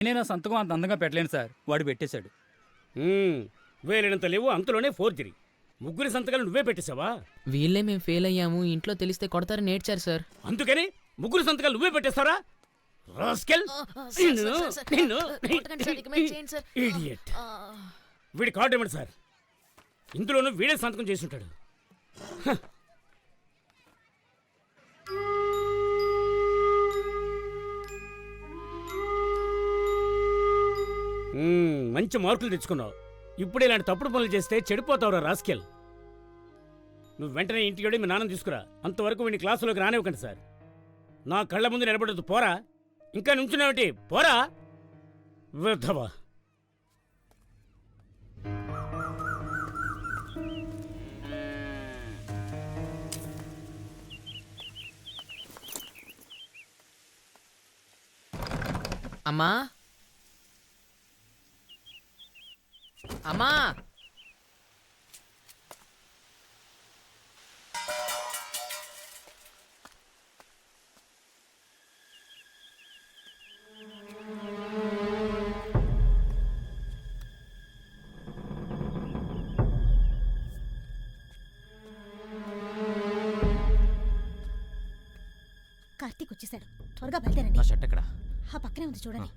నేను సంతకం అంత అందంగా పెట్టలేను సార్, వాడు పెట్టేశాడు. వేలినంత లేవు, అంతలోనే ఫోర్జరీ. ముగ్గురి సంతకాలు నువ్వే పెట్టేశావా? వీళ్ళే మేము ఫెయిల్ అయ్యాము, ఇంట్లో తెలిస్తే కొడతారని నేర్చారు సార్. అందుకని ముగ్గురు సంతకాలు నువ్వే పెట్టేస్తారా? రాస్కెల్! ఇడియట్! వీడి కార్డు ఇవ్వండి సార్. ఇందులోనూ వీడే సంతకం చేసి ఉంటాడు. మంచి మార్కులు తెచ్చుకున్నావు. ఇప్పుడు ఇలాంటి తప్పుడు పనులు చేస్తే చెడిపోతావురా రాస్కెల్. నువ్వు వెంటనే ఇంటికి వెళ్ళి మీ నాన్న తీసుకురా. అంతవరకు వీడిని క్లాసులోకి రానివ్వకండి సార్. నా కళ్ళ ముందు నిలబడదు. పోరా, ఇంకా నుంచున్నావేంటి? పోరా వృద్ధవా. అమ్మా అమ్మా కార్తీక్ వచ్చేసాడు, త్వరగా బయలుదేరండి. నా షర్ట్ ఎక్కడ? ఆ పక్కనే ఉంది చూడండి.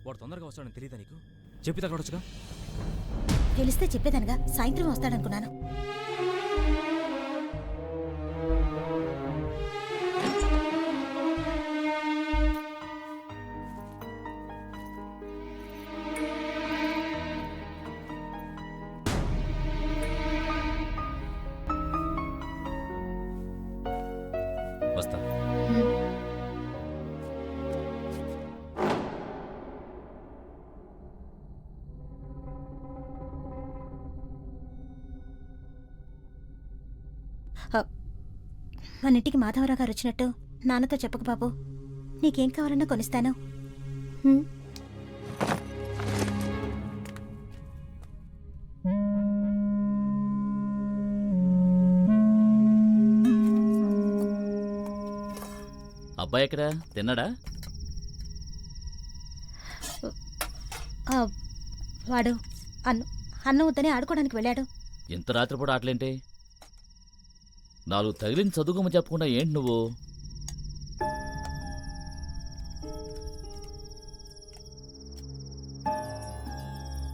వాడు తొందరగా వస్తాడని తెలియదా నీకు? చెప్పి తగ్గొచ్చుగా. తెలిస్తే చెప్పేదనగా, సాయంత్రం వస్తాడనుకున్నాను. వస్తా. మన ఇంటికి మాధవరావు గారు వచ్చినట్టు నాన్నతో చెప్పకు బాబు. నీకేం కావాలన్నా కొనిస్తాను. అబ్బాయి ఎక్కడ? తిన్నాడా? వాడు అన్నం వద్దని ఆడుకోవడానికి వెళ్ళాడు. ఇంత రాత్రిపూట ఆటలేంటి? 4 తగిలిన చదువుకోమని చెప్పకుండా ఏంటి నువ్వు?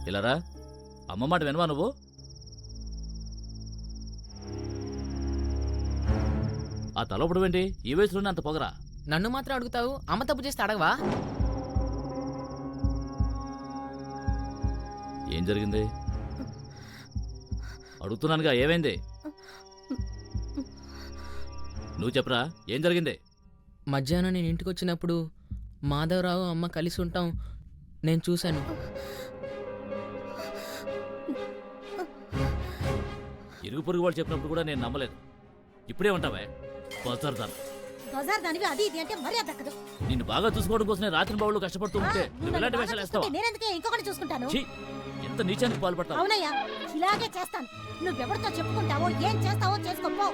ఇలారా, అమ్మ మాట వినవా నువ్వు? ఆ తలపడు ఏంటి? ఈ వయసులోనే అంత పొగరా? నన్ను మాత్రం అడుగుతావు, అమ్మ తప్పు చేస్తే అడగవా? ఏం జరిగింది అడుగుతున్నానుగా, ఏమైంది? నువ్వు చెప్పరా, ఏం జరిగింది? మధ్యాహ్నం నేను ఇంటికి వచ్చినప్పుడు మాధవరావు అమ్మ కలిసి ఉంటాం, నేను చూశాను. ఇరుగు పొరుగు వాళ్ళు చెప్పినప్పుడు కూడా నేను నమ్మలేదు. ఇప్పుడే ఉంటావే బజార్దాన్. బజార్దానివి అది ఇది అంటే మర్యాద దక్కదు. నిన్ను బాగా చూసుకోవడం కోసమే రాత్రి బావులు కష్టపడుతూ ఉంటే నువ్వు ఇలాంటి వేషాలు వేస్తావా? నేనెందుకే ఇంకొకటి చూసుకుంటాను. ఎంత నీచానికి పాల్పడతావు? అవునయ్యా, ఇలాగే చేస్తాను. నువ్వెవరితో చెప్పుకుంటావో ఏం చేస్తావో చేసుకోపో.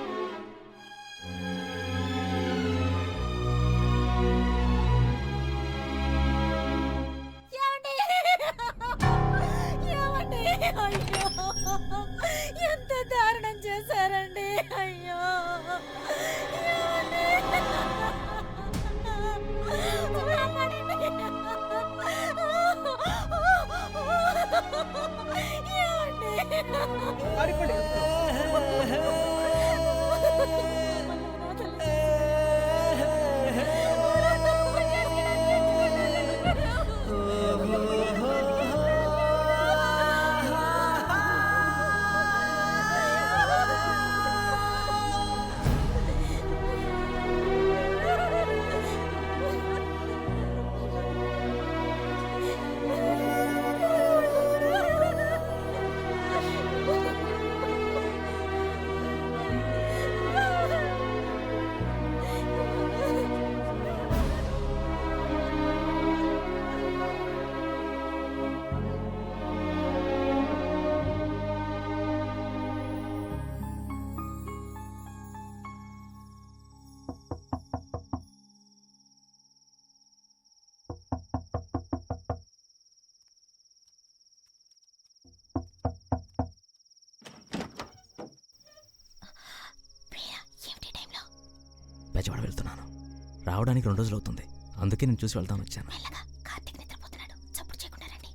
అయ్యో, ఎంత దారుణం చేశారండి. అయ్యో, రావడానికి 2 రోజులు అవుతుంది. అందుకే నేను చూసి వెళ్దామని వచ్చాను. మెల్లగా, కార్తీక్ నిద్రపోతున్నాడు. చప్పుడు చేయకుండా రండి.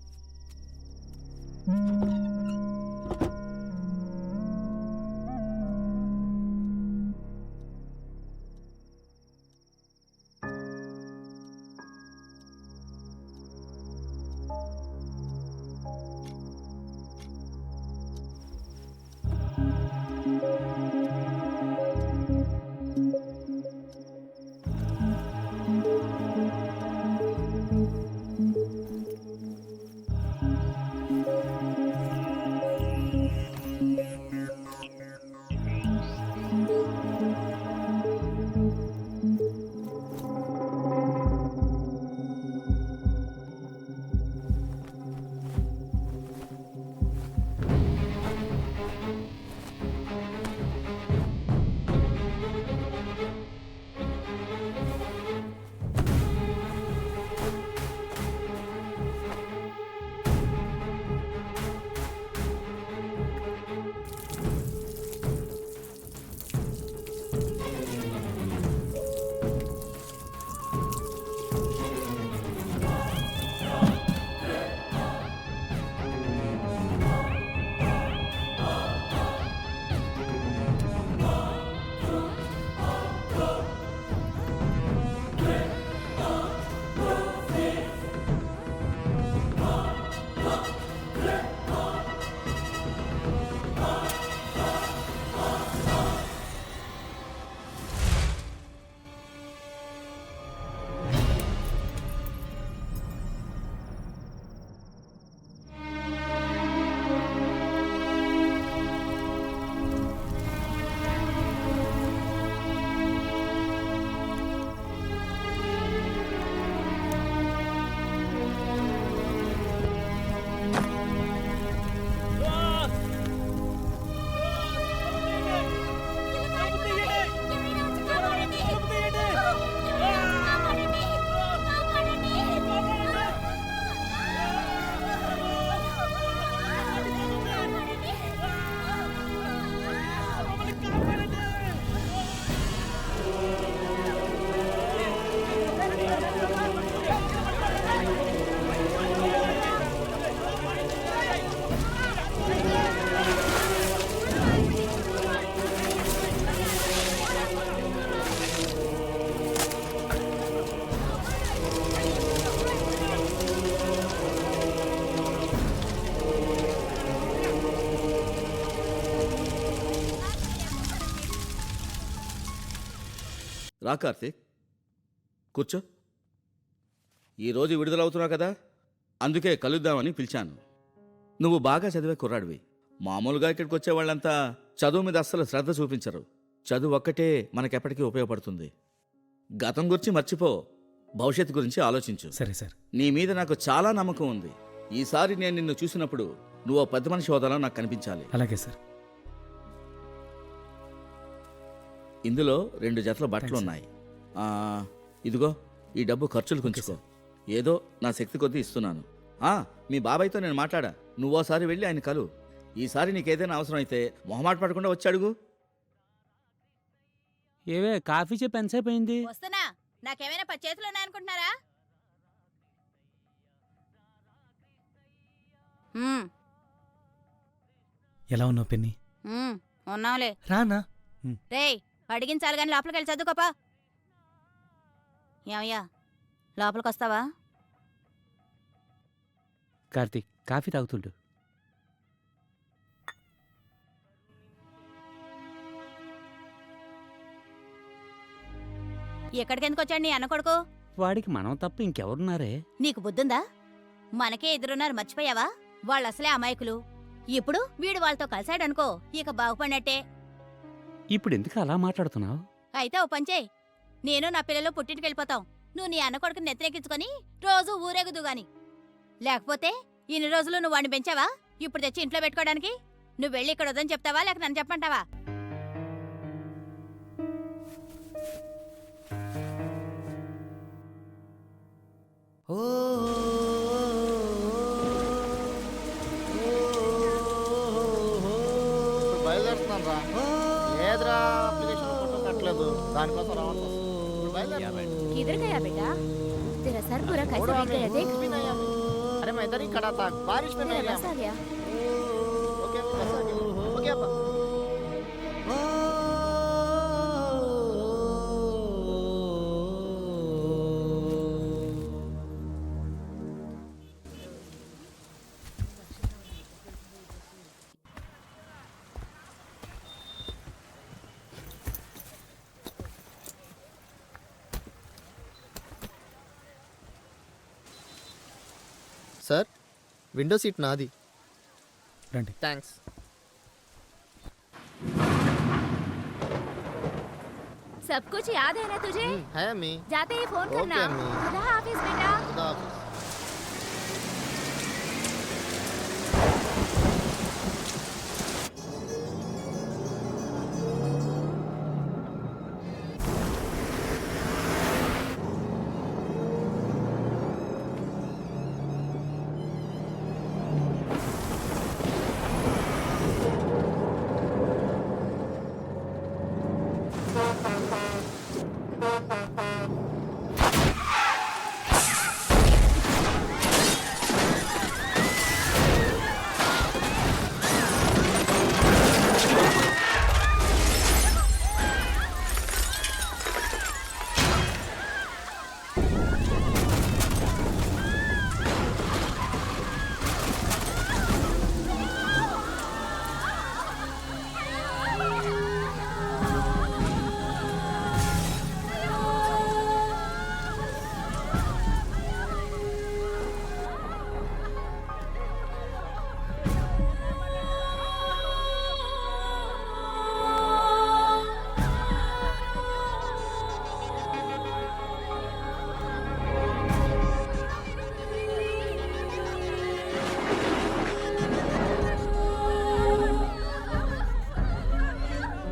రా కార్తీక్, కూర్చో. ఈరోజు విడుదలవుతున్నావు కదా, అందుకే కలుద్దామని పిలిచాను. నువ్వు బాగా చదివే కుర్రాడివి. మామూలుగా ఇక్కడికి వచ్చే వాళ్ళంతా చదువు మీద అస్సలు శ్రద్ధ చూపించరు. చదువు ఒక్కటే మనకెప్పటికీ ఉపయోగపడుతుంది. గతం గురించి మర్చిపో, భవిష్యత్తు గురించి ఆలోచించు. సరే సార్. నీ మీద నాకు చాలా నమ్మకం ఉంది. ఈసారి నేను నిన్ను చూసినప్పుడు నువ్వు ఓ పెద్ద మనిషి హోదాలో నాకు కనిపించాలి. అలాగే సార్. ఇందులో 2 జతల బట్టలు ఉన్నాయి. ఇదిగో ఈ డబ్బు ఖర్చులు ఉంచుకో. ఏదో నా శక్తి కొద్దీ ఇస్తున్నాను. మీ బాబాయ్తో నేను మాట్లాడా. నువ్వోసారి వెళ్ళి ఆయన కలు. ఈసారి నీకేదైనా అవసరం అయితే మొహమాట పడకుండా వచ్చి అడుగు. ఏవే కాఫీ చెప్పి ఎంతసేపు అయింది? వస్తున్నా. నాకేమైనా 10 చేతులు ఉన్నాయనుకుంటున్నారా? ఎలా ఉన్నావు పిన్ని? ఉన్నావులే. రానా? రేయ్, అడిగించాలి కానీ లోపలికి వెళ్ళి చదువుకోపా. ఏమయ్యా, లోపలికి వస్తావా? కార్తీక్ కాఫీ తాగుతుండు. ఎక్కడికి ఎందుకు వచ్చాడు నీ అన్న కొడుకు? వాడికి మనం తప్ప ఇంకెవరున్నారే? నీకు బుద్ధుందా? మనకే ఎదురున్నారు, మర్చిపోయావా? వాళ్ళు అసలే అమాయకులు. ఇప్పుడు వీడు వాళ్ళతో కలిశాడనుకో, ఇక బాగుపడినట్టే. ఇప్పుడు ఎందుకు అలా మాట్లాడుతున్నావు? అయితే ఓ పంచేయ్, నేను నా పిల్లలు పుట్టింటికి వెళ్ళిపోతాం. నువ్వు నీ అన్న కొడుకుని నెత్తిరెక్కించుకొని రోజు ఊరేగుదు గాని. లేకపోతే ఇన్ని రోజులు నువ్వు వాడిని పెంచావా? ఇప్పుడు తెచ్చి ఇంట్లో పెట్టుకోవడానికి? నువ్వు వెళ్ళి ఇక్కడ వద్దని చెప్తావా, లేక నన్ను చెప్పంటావా? బయలుదేరుతున్నాను రా. లేదురా, అప్లికేషన్ ఫోటో పెట్టలేదు, దానికోసం రావాలి. किधर गया बेटा? तेरा सर पूरा कैसा बिक गया देख। अरे मैं इधर ही खड़ा था, बारिश में मेरा नहीं बस आ गया। ओके बस आ गया। हो गया अब्बा। सर विंडो सीट नादी రండి. थैंक्स सब कुछ याद है ना तुझे? है अम्मी जाते ही फोन ओके, करना। अम्मी। खुदा हाफिज बेटा। खुदा हाफिज।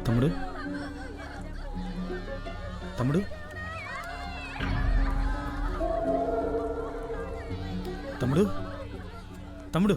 తమ్ముడు తమ్ముడు తమ్ముడు తమ్ముడు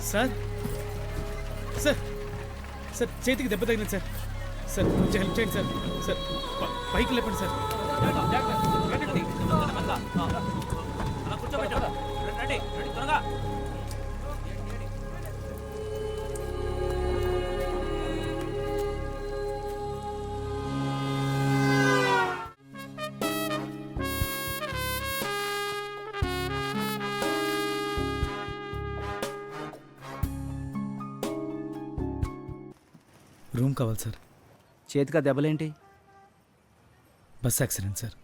సార్ సార్ సార్ చేతికి దెబ్బ తగిలింది సార్ సార్ కొంచెం హెల్ప్ చేయండి సార్ సార్ పైకి లేపండి సార్ రూమ్ కావాలి సార్. చేతికి దెబ్బలేంటి? Bus accident sir.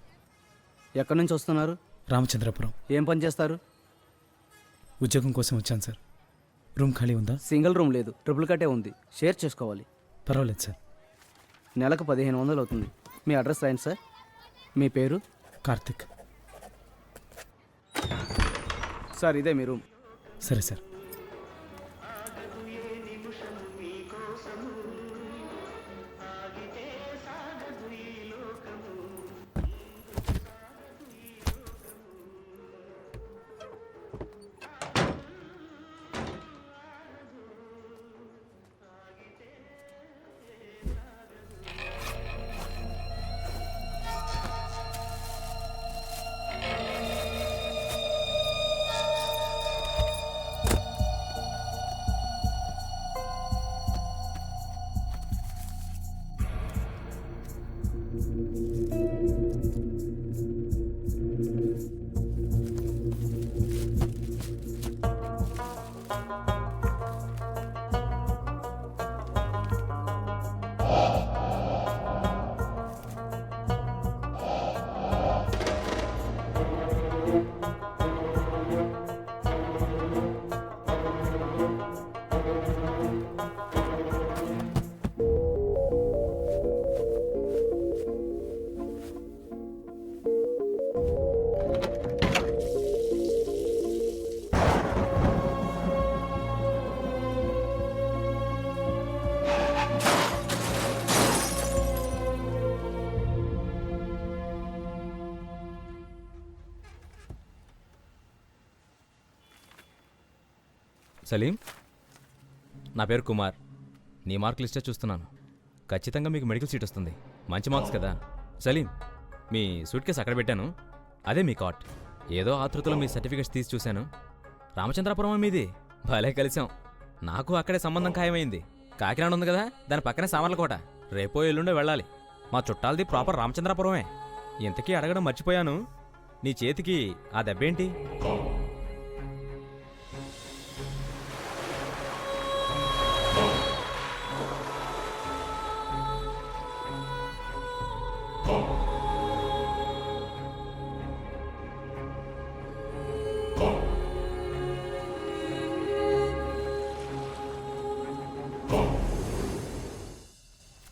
ఎక్కడి నుంచి వస్తున్నారు? రామచంద్రపురం. ఏం పని చేస్తారు? ఉద్యోగం కోసం వచ్చాను సార్. రూమ్ ఖాళీ ఉందా? సింగిల్ రూమ్ లేదు, ట్రిపుల్ కట్టే ఉంది. షేర్ చేసుకోవాలి. పర్వాలేదు సార్. నెలకు 1500 అవుతుంది. మీ అడ్రస్ రాయండి సార్. మీ పేరు? కార్తిక్. సార్ ఇదే మీ రూమ్. సరే సార్. సలీం, నా పేరు కుమార్. నీ మార్క్ లిస్టే చూస్తున్నాను. ఖచ్చితంగా మీకు మెడికల్ సీట్ వస్తుంది. మంచి మార్క్స్ కదా. సలీం, మీ సూట్ కేసు అక్కడ పెట్టాను. అదే మీ కాట్. ఏదో ఆతృతలో మీ సర్టిఫికేట్స్ తీసి చూశాను. రామచంద్రాపురం మీది. భలే కలిసాం. నాకు అక్కడే సంబంధం ఖాయమైంది. కాకినాడ ఉంది కదా, దాని పక్కనే సామర్లకోట. రేపో ఎల్లుండో వెళ్ళాలి. మా చుట్టాలది ప్రాపర్ రామచంద్రాపురమే. ఇంతకీ అడగడం మర్చిపోయాను, నీ చేతికి ఆ దెబ్బేంటి?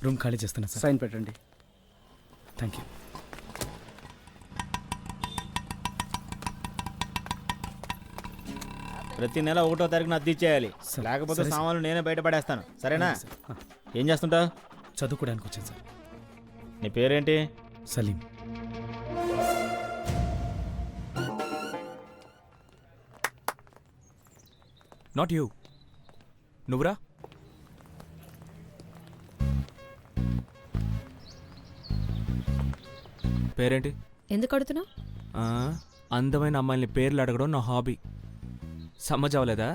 రూమ్ ఖాళీ చేస్తున్నా సార్. సైన్ పెట్టండి. Thank you. ప్రతి నెల 1వ తారీఖున అద్దె ఇచ్చేయాలి. సరే, లేకపోతే సరే, సామాన్లు నేనే బయటపడేస్తాను. సరేనా? సార్. ఏం చేస్తుంటావు? చదువుకోవడానికి వచ్చాను సార్. నీ పేరేంటి? సలీం. Not you. నువ్వురా. పేరేంటి? ఎందుకు అడుగుతున్నావు? అందమైన అమ్మాయిని పేర్లు అడగడం నా హాబీ. సమ్మజ్ అవ్వలేదా?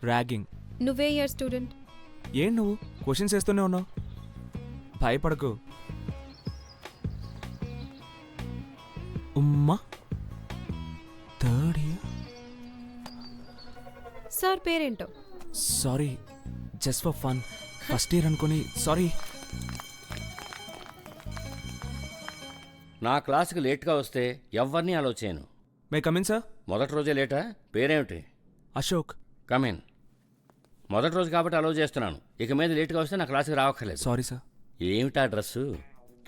ర్యాగింగ్. నువ్వే ఇయర్ స్టూడెంట్? ఏం నువ్వు క్వశ్చన్స్ వేస్తూనే ఉన్నావు? భయపడకు. ఉమ్మా, థర్డ్ ఇయర్. సార్ పేరేంటో? Sorry, just for fun. First year అనుకొని సారీ. నా క్లాస్కి లేట్గా వస్తే ఎవరిని అలో చేయను. May come in sir? మొదటి రోజే లేటా? పేరేమిటి? అశోక్. కమిన్. మొదటి రోజు కాబట్టి అలో చేస్తున్నాను. ఇక మీద లేట్గా వస్తే నా క్లాస్కి రావక్కర్లేదు. Sorry sir. ఏమిటా డ్రెస్సు?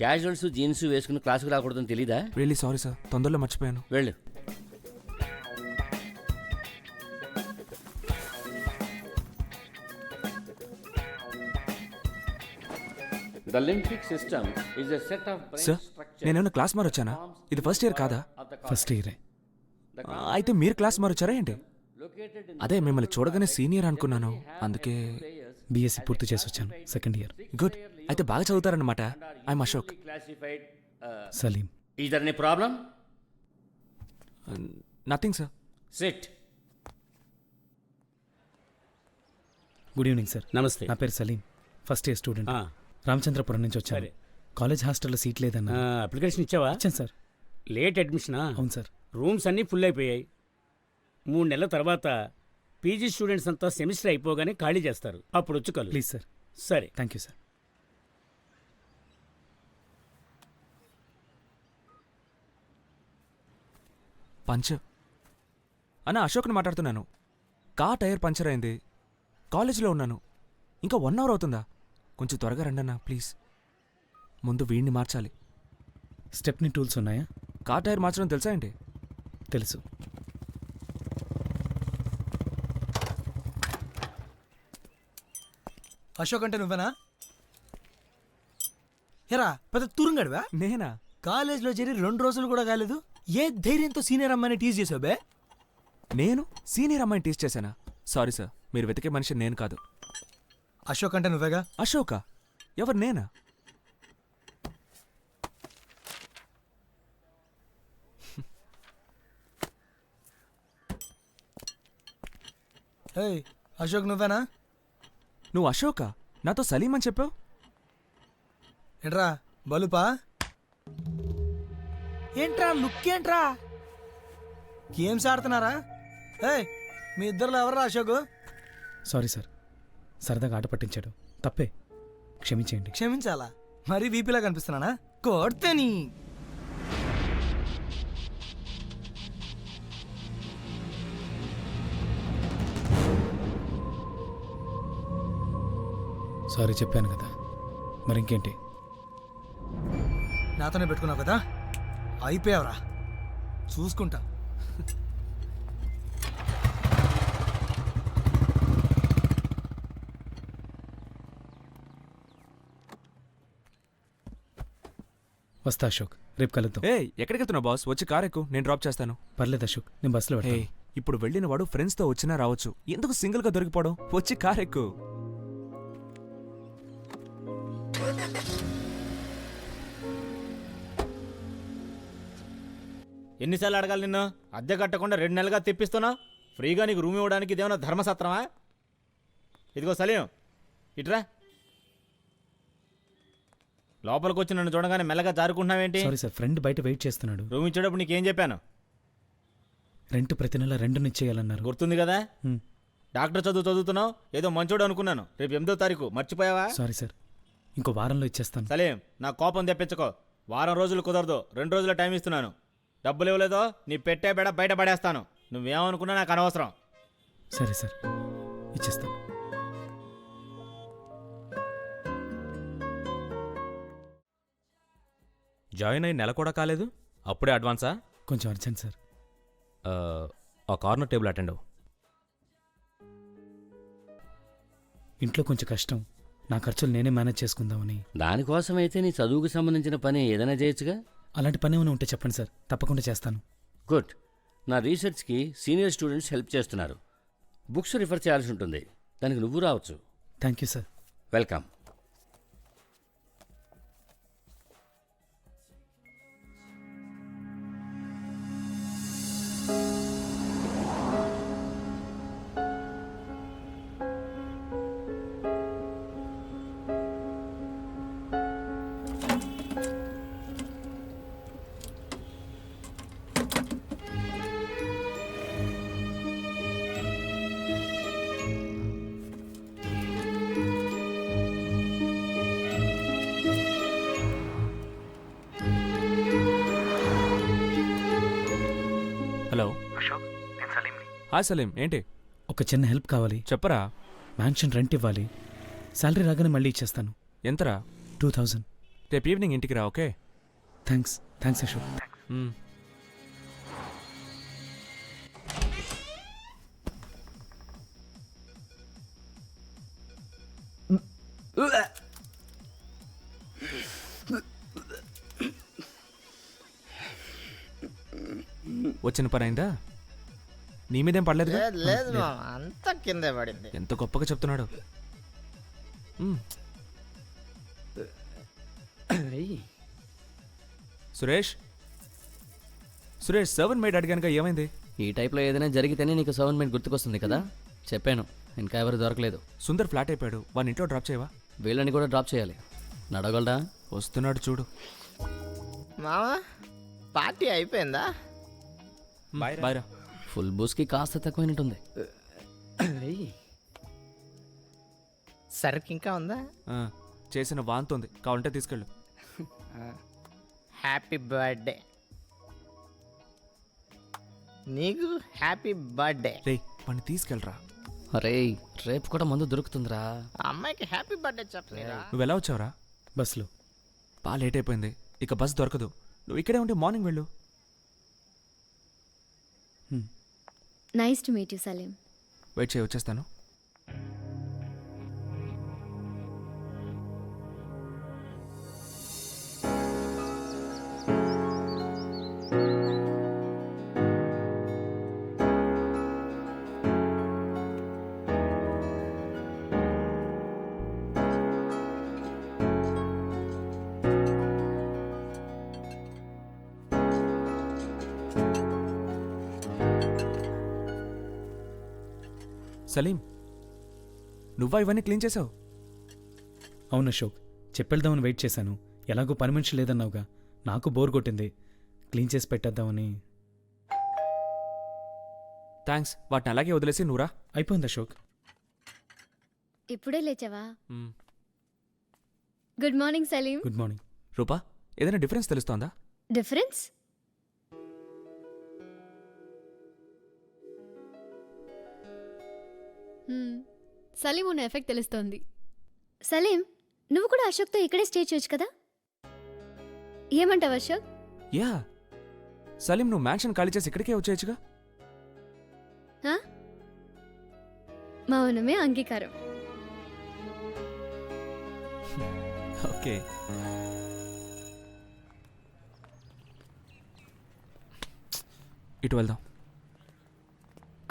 క్యాజువల్స్ జీన్స్ వేసుకుని క్లాస్కి రాకూడదని తెలీదా? రియల్లీ సారీ సార్, తొందరలో మర్చిపోయాను. వెళ్ళు. The limbic system is a set of brain sir, structures. నేనేమైనా క్లాస్ మారొచ్చానా? ఇది ఫస్ట్ ఇయర్ కాదా? ఫస్ట్ ఇయరే. అయితే మీరు క్లాస్ మారొచ్చారా ఏంటి? అదే మిమ్మల్ని చూడగానే సీనియర్ అనుకున్నాను, అందుకే. బీఎస్సీ పూర్తి చేసి వచ్చాను. Second year. గుడ్. అయితే బాగా చదువుతారన్నమాట. I'm Ashok. Classified. Salim. Is there any problem? Nothing sir. Sit. Good evening sir. Namaste. నా పేరు సలీం. First year student. ఆ, రామచంద్రపురం నుంచి వచ్చాను. సరే. కాలేజ్ హాస్టల్లో సీట్ లేదన్నా. అప్లికేషన్ ఇచ్చావా? ఇచ్చాను సార్. లేట్ అడ్మిషనా? అవును సార్. రూమ్స్ అన్నీ ఫుల్ అయిపోయాయి. 3 నెలల తర్వాత పీజీ స్టూడెంట్స్ అంతా సెమిస్టర్ అయిపోగానే ఖాళీ చేస్తారు. అప్పుడు వచ్చి కలు. Please sir. సరే. Thank you sir. పంచ్ అన్న, అశోక్ని మాట్లాడుతున్నాను. కార్ టైర్ పంచర్ అయింది. కాలేజీలో ఉన్నాను. ఇంకా 1 అవర్ అవుతుందా? కొంచెం త్వరగా రండి అన్న ప్లీజ్. ముందు వీడిని మార్చాలి. స్టెప్ని టూల్స్ ఉన్నాయా? కార్ టైర్ మార్చడం తెలుసా ఏంటి? తెలుసు. అశోక్ అంటే నువ్వేనా? ఎరా పెద్ద తురుంగడివా? నేనా? కాలేజ్లో చేరి 2 రోజులు కూడా కాలేదు. ఏ ధైర్యంతో సీనియర్ అమ్మాయిని టీజ్ చేసావు బే? నేను సీనియర్ అమ్మాయిని టీచ్ చేశానా? సారీ సార్, మీరు వెతికే మనిషి నేను కాదు. అశోక్ అంటే నువ్వేగా? అశోకా? ఎవరు, నేనా? ఏయ్, అశోక్ నువ్వేనా? నువ్వు అశోకా? నాతో సలీం అని చెప్పావు. ఏంట్రా బలుపా? ఏంట్రా లుక్ ఏంట్రా? గేమ్స్ ఆడుతున్నారా? ఏయ్, మీ ఇద్దరులో ఎవర్రా అశోక్? సారీ సార్, సరదాగా ఆట పట్టించాడు. తప్పే, క్షమించేయండి. క్షమించాలా? మరీ వీపీలా కనిపిస్తున్నానా? కొడితేని. సారీ చెప్పాను కదా, మరి ఇంకేంటి? నాతోనే పెట్టుకున్నావు కదా, అయిపోయావురా. చూసుకుంటా. వస్తా అశోక్, రేపు కలుద్దాం. ఏ, ఎక్కడికి వెళ్తున్నావు బాస్? వచ్చి కార్ ఎక్కు, నేను డ్రాప్ చేస్తాను. పర్లేదు అశోక్, నేను బస్సులో హే, వెళ్తాను. ఇప్పుడు వెళ్ళిన వాడు ఫ్రెండ్స్తో వచ్చినా రావచ్చు, ఎందుకు సింగిల్గా దొరికిపోవడం? వచ్చి కార్ ఎక్కు. ఎన్నిసార్లు అడగాలి నిన్ను? అద్దె కట్టకుండా 2 నెలలుగా తెప్పిస్తున్నావు. ఫ్రీగా నీకు రూమ్ ఇవ్వడానికి ఇదేమన్నా ధర్మసత్రమా? ఇదిగో సలీం, ఇట్రా. లోపలికి వచ్చి నన్ను చూడగానే మెల్లగా జారుకుంటున్నావేంటి? సారీ సార్, ఫ్రెండ్ బయట వెయిట్ చేస్తున్నాడు. రూమ్ ఇచ్చేటప్పుడు నీకేం చెప్పాను? రెంట్ ప్రతి నెల 2 ఇచ్చేయాలన్నారు. గుర్తుంది కదా? డాక్టర్ చదువుతున్నావు, ఏదో మంచోడు అనుకున్నాను. రేపు 8వ తారీఖు మర్చిపోయావా? సారీ సార్, ఇంకో వారంలో ఇచ్చేస్తాను. సలీం, నా కోపం తెప్పించుకో. వారం రోజులు కుదరదు, 2 రోజుల టైం ఇస్తున్నాను. డబ్బులు ఇవ్వలేదో నీ పెట్టే బెడ బయట పడేస్తాను. నువ్వేమనుకున్నా నాకు అనవసరం. సరే సార్, ఇచ్చేస్తాను. జాయిన్ అయ్యి నెల కూడా కాలేదు, అప్పుడే అడ్వాన్సా? కొంచెం అర్జెంట్ సార్. ఆ కార్నర్ టేబుల్ అటెండ్ అవ్వు. ఇంట్లో కొంచెం కష్టం, నా ఖర్చులు నేనే మేనేజ్ చేసుకుందామని. దానికోసమైతే నీ చదువుకు సంబంధించిన పని ఏదైనా చేయొచ్చుగా. అలాంటి పని ఏమైనా ఉంటే చెప్పండి సార్, తప్పకుండా చేస్తాను. గుడ్. నా రీసెర్చ్కి సీనియర్ స్టూడెంట్స్ హెల్ప్ చేస్తున్నారు. బుక్స్ రిఫర్ చేయాల్సి ఉంటుంది, దానికి నువ్వు రావచ్చు. Thank you sir. Welcome. Hello Ashok, నేను సలీంని. హాయ్ సలీం, ఏంటి? ఒక చిన్న హెల్ప్ కావాలి. చెప్పరా. మ్యాన్షన్ రెంట్ ఇవ్వాలి, శాలరీ రాగానే మళ్ళీ ఇచ్చేస్తాను. ఎంతరా? 2000. రేపు ఈవినింగ్ ఇంటికి రా, ఓకే? థ్యాంక్స్ అశోక్. వచ్చిన పని అయిందా? నీ మీదేం పడలేదు? లేదు మామ, అంతా కిందే పడింది. ఎంత గొప్పగా చెప్తున్నాడు. సురేష్, సర్వెంట్ మేడ్ అడిగానుగా, ఏమైంది? ఈ టైప్లో ఏదైనా జరిగితేనే నీకు సర్వెంట్ మేడ్ గుర్తుకొస్తుంది కదా, చెప్పాను. ఇంకా ఎవరు దొరకలేదు. సుందర్ ఫ్లాట్ అయిపోయాడు, వాడిని ఇంట్లో డ్రాప్ చేయవా? వీళ్ళని కూడా డ్రాప్ చేయాలి. నడవగలరా? వస్తున్నాడు చూడు. మామా, పార్టీ అయిపోయిందా? బాయ్రా. ఫుల్ బూస్కి కాస్త తక్కువైనట్టుంది. సరుకు ఇంకా ఉందా? చేసిన వాంతుంది, కావాలంటే తీసుకెళ్ళు. Happy birthday. నీకు హ్యాపీ బర్త్డే. రే, వాడిని తీసుకెళ్ళరా. అరే, రేపు కూడా మందు దొరుకుతుందిరా. అమ్మాయికి హ్యాపీ బర్త్డే చెప్పలేరా? నువ్వు ఎలా వచ్చావురా? బస్లో. బాగా లేట్ అయిపోయింది, ఇక బస్ దొరకదు. నువ్వు ఇక్కడే ఉంటే మార్నింగ్ వెళ్ళు. Nice to meet you Salim. Wait చేయి, వచ్చేస్తాను. సలీం, నువ్వా ఇవన్నీ క్లీన్ చేసావు? అవును అశోక్, చెప్పేద్దామని వెయిట్ చేశాను. ఎలాగో పని మనిషి లేదన్నావుగా, నాకు బోర్ కొట్టింది, క్లీన్ చేసి పెట్టేద్దామని. థ్యాంక్స్. వాటిని అలాగే వదిలేసి నువ్వురా. అయిపోయింది అశోక్. ఇప్పుడే లేచావా? Good morning Salim. Good morning. Rupa, ఏదైనా డిఫరెన్స్ తెలుస్తోందా? డిఫరెన్స్? సలీం ఉన్న ఎఫెక్ట్ తెలుస్తోంది. సలీం, నువ్వు కూడా అశోక్తో ఇక్కడే స్టే చేయొచ్చు కదా? ఏమంటావు అశోక్? యా, సలీం నువ్వు మ్యాన్షన్ ఖాళీ చేసి ఇక్కడికే వచ్చేయచ్చుగా. మౌనమే అంగీకారం. ఓకే. ఇటు వెళ్దాం.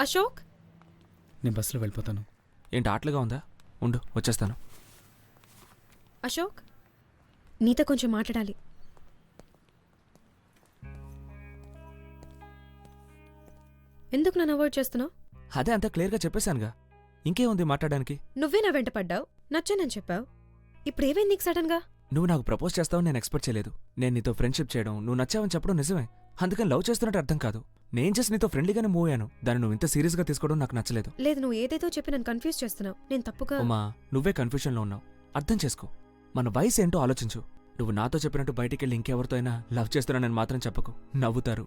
అశోక్ నేను బస్సులో వెళ్ళిపోతాను. ఏంటి ఆటలుగా ఉందా? ఉండు వచ్చేస్తాను. అశోక్ నీతో కొంచెం మాట్లాడాలి. ఎందుకు నన్ను అవాయిడ్ చేస్తున్నావు? అదే అంతా క్లియర్గా చెప్పేశానుగా, ఇంకేముంది మాట్లాడడానికి? నువ్వే నా వెంట పడ్డావు, నచ్చానని చెప్పావు. ఇప్పుడు ఏమైంది నీకు సడన్ గా? నువ్వు నాకు ప్రపోజ్ చేస్తావని నేను ఎక్స్పెక్ట్ చేయలేదు. నేను నీతో ఫ్రెండ్షిప్ చేయడం, నువ్వు నచ్చావని చెప్పడం నిజమే. అందుకని లవ్ చేస్తున్నట్టు అర్థం కాదు. నేను జస్ట్ నీతో ఫ్రెండ్లీగానే మూవ్ అయ్యాను. దాన్ని నువ్వు ఇంత సీరియస్గా తీసుకోవడం నాకు నచ్చలేదు. లేదు, నువ్వు ఏదేదో చెప్పి నన్ను కన్ఫ్యూజ్ చేస్తున్నావు. నేను తప్పుగా... ఉమా, నువ్వే కన్ఫ్యూషన్లో ఉన్నావు. అర్థం చేసుకో. మన వయసు ఏంటో ఆలోచించు. నువ్వు నాతో చెప్పినట్టు బయటికి వెళ్ళి ఇంకెవరితో అయినా లవ్ చేస్తున్నానని మాత్రం చెప్పకు. నవ్వుతారు.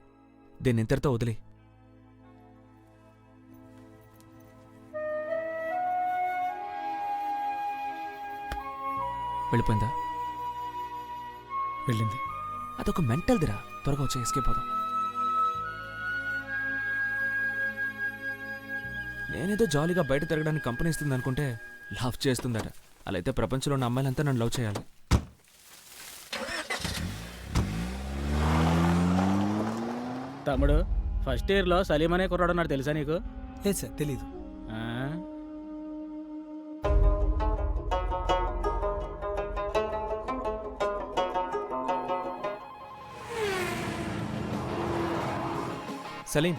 దీన్ని ఇంతటితో వదిలే. వెళ్ళిపోయిందా? వెళ్ళింది. అదొక మెంటల్ దిరా. త్వరగా వచ్చి ఎస్కేప్ అవుదాం. నేనేదో జాలీగా బయట తిరగడానికి కంపెనీ ఇస్తుంది అనుకుంటే లవ్ చేస్తుందట. అలా అయితే ప్రపంచంలో ఉన్న అమ్మాయిలంతా నన్ను లవ్ చేయాలి. తమ్ముడు, ఫస్ట్ ఇయర్లో సలీం అనే కుర్రాడు ఉన్నాడు, తెలుసా నీకు? లేదు సార్, తెలీదు. సలీం,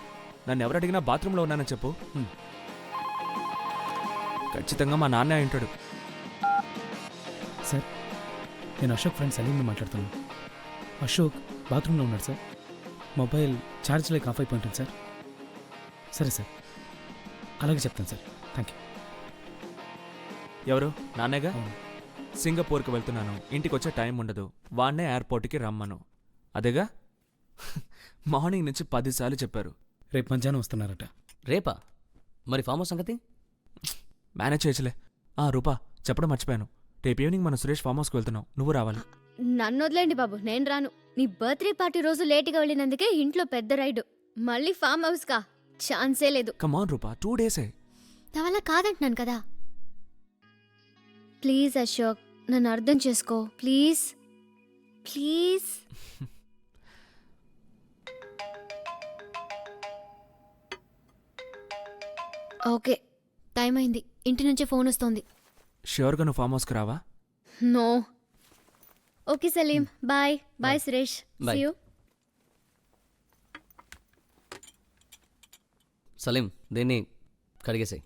నన్ను ఎవరు అడిగినా బాత్రూంలో ఉన్నానని చెప్పు. ఖచ్చితంగా మా నాన్న అయింటాడు. సార్, నేను అశోక్ ఫ్రెండ్ సలీంని మాట్లాడుతున్నాను. అశోక్ బాత్రూంలో ఉన్నాడు సార్. మొబైల్ ఛార్జ్ లేక ఆఫ్ అయిపోయింటుంది సార్. సరే సార్, అలాగే చెప్తాను సార్. Thank you. ఎవరు? నాన్నేగా. సింగపూర్కి వెళ్తున్నాను, ఇంటికి వచ్చే టైం ఉండదు, వాన్నే ఎయిర్పోర్ట్కి రమ్మను. అదేగా. మార్నింగ్ నుంచి 10 సార్లు చెప్పారు. రేపు మధ్యాహ్నం వస్తున్నారట. రేపా? మరి ఫామ్ హౌస్ సంగతి మేనేజ్ చేయొచ్చులే. రూపా, చెప్పడం మర్చిపోయాను. రేపు ఈవినింగ్ మనం సురేష్ ఫామ్ హౌస్కి వెళ్తున్నాం, నువ్వు రావాలి. నన్ను వదిలేండి బాబు, నేను రాను. నీ బర్త్డే పార్టీ రోజు లేట్గా వెళ్ళినందుకే ఇంట్లో పెద్ద రైడు, మళ్ళీ ఫామ్ హౌస్ కా? ఛాన్సే లేదు. కమాన్ రూపా, 2 డేసే. నా వల్ల కాదంటున్నాను కదా. ప్లీజ్ అశోక్, నన్ను అర్థం చేసుకో ప్లీజ్. ప్లీజ్. ఓకే, టైం అయింది. ఇంటి నుంచి ఫోన్ వస్తోంది. ష్యూర్గా నువ్వు ఫామ్ హౌస్కి రావా? No. Okay Salim, bye. Bye Suresh. Bye. See you. Salim, దీన్ని కడిగేసాయి.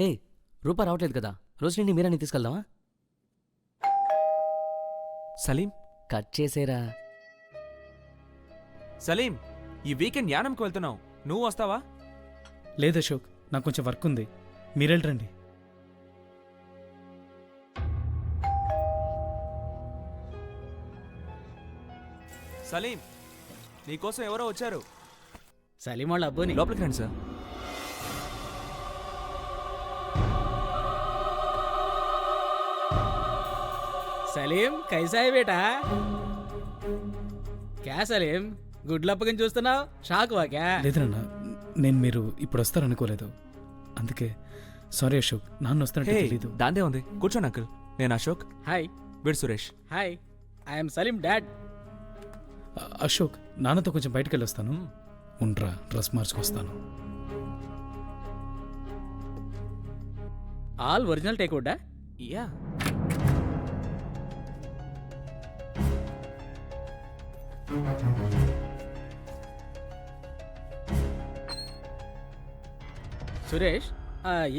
హే, రూపా రావట్లేదు కదా, రోజు నుండి మీరని తీసుకెళ్దామా? సలీం, కట్ చేసేరా. సలీం, ఈ వీకెండ్ యానంకి వెళ్తున్నావు, నువ్వు వస్తావా? లేదు అశోక్, నాకు కొంచెం వర్క్ ఉంది, మీరెళ్ళరండి. సలీం, నీకోసం ఎవరో వచ్చారు. సలీం వాళ్ళ అబ్బోని. లోపలికి రండి సార్. సలీం, కైసా హై బేటా? క్యా సలీం, గుడ్లప్పకని చూస్తున్నావు? షాక్ వా క్యా? లేదన్నా, నేను మీరు ఇప్పుడు వస్తారనుకోలేదు, అందుకే. సారీ అశోక్, నాన్న వస్తానంటే తెలీదు. దాందే ఉంది, కూర్చోండి అంకుల్. నేను అశోక్. హాయ్. వీడు Suresh. Hi, I'm Salim dad. Ashok, నాన్నతో కొంచెం బయటకు వెళ్ళొస్తాను. ఉండ్రా, డ్రెస్ మార్చుకొస్తాను. ఆల్ ఒరిజినల్ టేక్వుడ్డా? యా. సురేష్,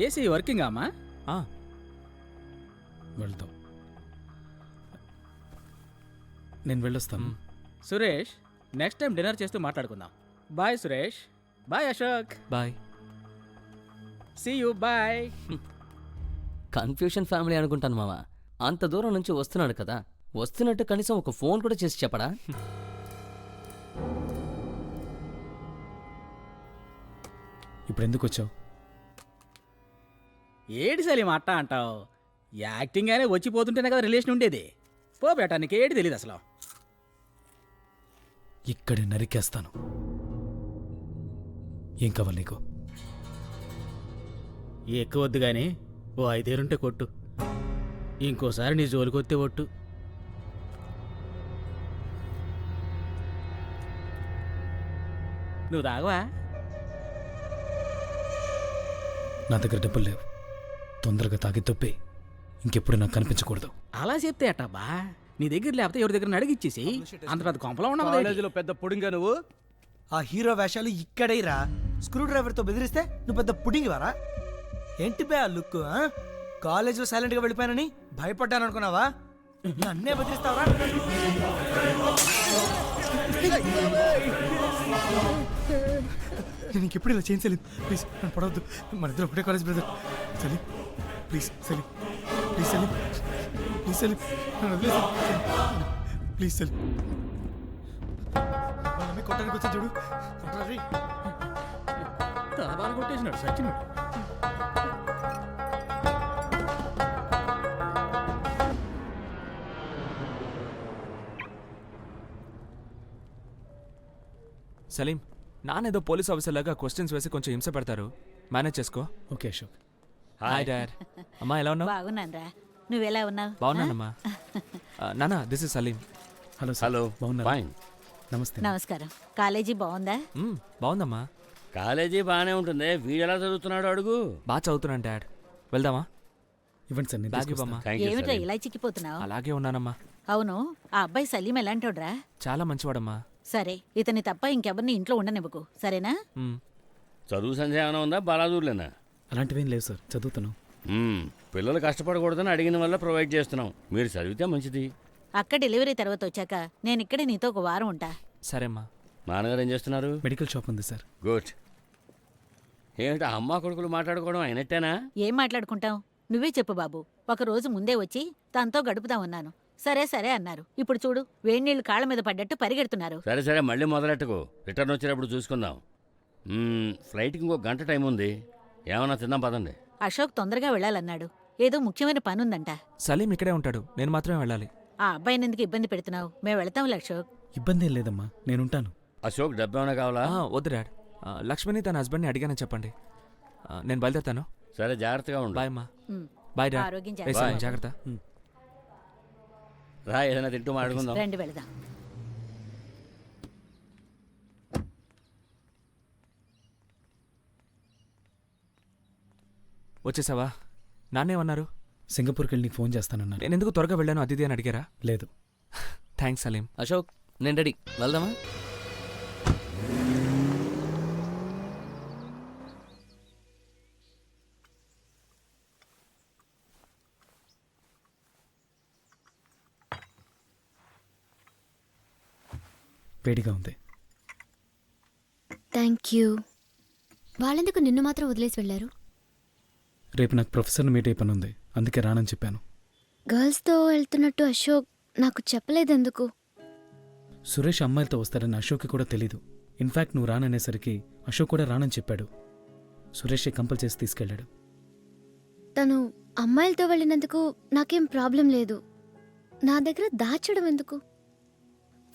ఏసీ వర్కింగ్ అమ్మా? వెళ్తాం, నేను వెళ్ళొస్తాను. సురేష్, నెక్స్ట్ టైం డిన్నర్ చేస్తూ మాట్లాడుకుందాం. Bye Suresh. Bye Ashok. Bye. See you, bye. Confusion family అనుకుంటాను మావా. అంత దూరం నుంచి వస్తున్నాడు కదా, వస్తున్నట్టు కనీసం ఒక ఫోన్ కూడా చేసి చెప్పడా? ఇప్పుడు ఎందుకు వచ్చావు? ఏడి సలీం అట్ట అంటావు? యాక్టింగ్ అనే వచ్చిపోతుంటేనే కదా రిలేషన్ ఉండేది. పో బేటా, నీకేటి తెలియదు అసలు. ఇక్కడే నరికేస్తాను. ఏం కావాలి నీకు? ఎక్కువ వద్దు కానీ ఓ 5 ఉంటే కొట్టు. ఇంకోసారి నీ జోలికొత్తే ఒట్టు. నువ్వు తాగవా? నా దగ్గర డబ్బులు లేవు. తొందరగా తాగి తప్పే ఇంకెప్పుడు నాకు కనిపించకూడదు. అలా చెప్తే అట్టబ్బా, నీ దగ్గర లేకపోతే ఎవరి దగ్గర అడిగి ఇచ్చేసి అంత పెద్ద కొంపలో ఉన్నావు. కాలేజీలో పెద్ద పుడింగా నువ్వు. ఆ హీరో వేషాలు ఇక్కడే రా. స్క్రూ డ్రైవర్తో బెదిరిస్తే నువ్వు పెద్ద పుడింగి వారా? ఏంటి బే ఆ లుక్? కాలేజీలో సైలెంట్గా వెళ్ళిపోయానని భయపడ్డాను అనుకున్నావా? నన్నే బెదిరిస్తావరా? నేను ఇంకెప్పుడు ఇలా చేయించలేదు. ప్లీజ్ నన్ను పడవద్దు. మన ఇద్దరు ఒకటే college brother. Salim please, Salim please, Salim please, Salim నన్ను వదిలేసి ప్లీజ్, సలీం వాళ్ళని కొట్టడానికి వచ్చా చూడు. కొట్టరా తలబాలు కొట్టేసినాడు సచ్చినాడు. సలీం, నానేదో పోలీస్ ఆఫీసర్ లాగా క్వశ్చన్స్ వేసి కొంచెం హింస పెడతారు. మేనేజ్ చేసుకో. ఓకే అశోక్. Hi dad. అమ్మా ఎలా ఉన్నావు? బాగున్నానరా, నువ్వెలా ఉన్నావు? బాగున్నానమ్మా. నానా, this is Salim. Hello hello. బాగున్నారా? ఫైన్. నమస్తే. నమస్కారం. కాలేజీ బాగుందా? బాగుందమ్మా. కాలేజీ బాగానే ఉంటుంది. వీడు ఎలా చదువుతున్నాడు అడుగు. బాగా చదువుతున్నాను డాడ్. వెళ్దామా? ఇవ్వండి సార్, నేను బ్యాగ్ తీసుకొస్తాను. ఇవ్వమ్మా. ఏమిట్రా ఇలా చిక్కిపోతున్నావు? అలాగే ఉన్నానమ్మా. అవును, ఆ అబ్బాయి సలీం ఎలాంటోడ్రా? చాలా మంచివాడమ్మా. సరే, ఇతని తప్ప ఇంకెవరిని ఇంట్లో ఉండనివ్వకు, సరేనా? చదువు సంధ్య ఏమైనా ఉందా? బాలాదూర్లేనా? అలాంటివేం లేవు సార్, చదువుతాను. పిల్లలు కష్టపడకూడదని అడిగిన వల్ల ప్రొవైడ్ చేస్తున్నాం. మీరు చదివితే మంచిది. అక్క డెలివరీ తర్వాత వచ్చాక నేను ఇక్కడే నీతో ఒక వారం ఉంటా. సరేమ్మా. నాన్నగారు ఏం చేస్తున్నారు? మెడికల్ షాప్ ఉంది సార్. గుడ్. ఏమిటి అమ్మా కొడుకులు మాట్లాడుకోవడం అయినట్టేనా? ఏం మాట్లాడుకుంటాం? నువ్వే చెప్పు బాబు. ఒక రోజు ముందే వచ్చి తనతో గడుపుతామన్నాను. సరే సరే అన్నారు. ఇప్పుడు చూడు, వేడినీళ్ళు కాళ్ళ మీద పడ్డట్టు పరిగెడుతున్నారు. సరే సరే, మళ్ళీ మొదలెట్టుకో. రిటర్న్ వచ్చేటప్పుడు చూసుకుందాం. ఫ్లైట్కి ఇంకో గంట టైం ఉంది. ఏమన్నా తిందాం పదండి. అశోక్ తొందరగా వెళ్ళాలన్నాడు. ఏదో ముఖ్యమైన పనుందంట. సలీం ఇక్కడే ఉంటాడు, నేను మాత్రమే వెళ్ళాలి. ఆ అబ్బాయిని ఎందుకు ఇబ్బంది పెడుతున్నావు? మేము వెళతాంలే అశోక్. ఇబ్బంది ఏం లేదమ్మా, నేనుంటాను. అశోక్ డబ్బు ఏమైనా కావాలా? వద్దు డాడ్. లక్ష్మిని తన హస్బెండ్ని అడిగానని చెప్పండి. నేను బయలుదేరుతాను. సరే, జాగ్రత్తగా ఉండు. బాయ్ అమ్మా. Bye dad. ఆరోగ్యం ఏ సలీం, జాగ్రత్త. రా, ఏదైనా తింటూ మాట్లాడుకుందాం. రండి వెళదాం. వచ్చేసావా? నాన్నేమన్నారు? సింగపూర్కి వెళ్ళి నీకు ఫోన్ చేస్తానన్నాను. నేను ఎందుకు త్వరగా వెళ్ళాను అతిథి అని అడిగారా? లేదు. థ్యాంక్స్ సలీం. అశోక్, నేను రెడీ, వెళ్దామా? వేడిగా ఉంది. Thank you. వాళ్ళెందుకు నిన్ను మాత్రం వదిలేసి వెళ్ళారు? రేపు నాకు ప్రొఫెసర్ని మీట్ అయి పని ఉంది, అందుకే రానని చెప్పాను. గర్ల్స్తో వెళ్తున్నట్టు అశోక్ నాకు చెప్పలేదెందుకు? సురేష్ అమ్మాయిలతో వస్తారని అశోక్కి కూడా తెలీదు. ఇన్ఫ్యాక్ట్ నువ్వు రాననేసరికి అశోక్ కూడా రానని చెప్పాడు. సురేషే కంపల్ చేసి తీసుకెళ్ళాడు. తను అమ్మాయిలతో వెళ్ళినందుకు నాకేం ప్రాబ్లం లేదు. నా దగ్గర దాచడం ఎందుకు?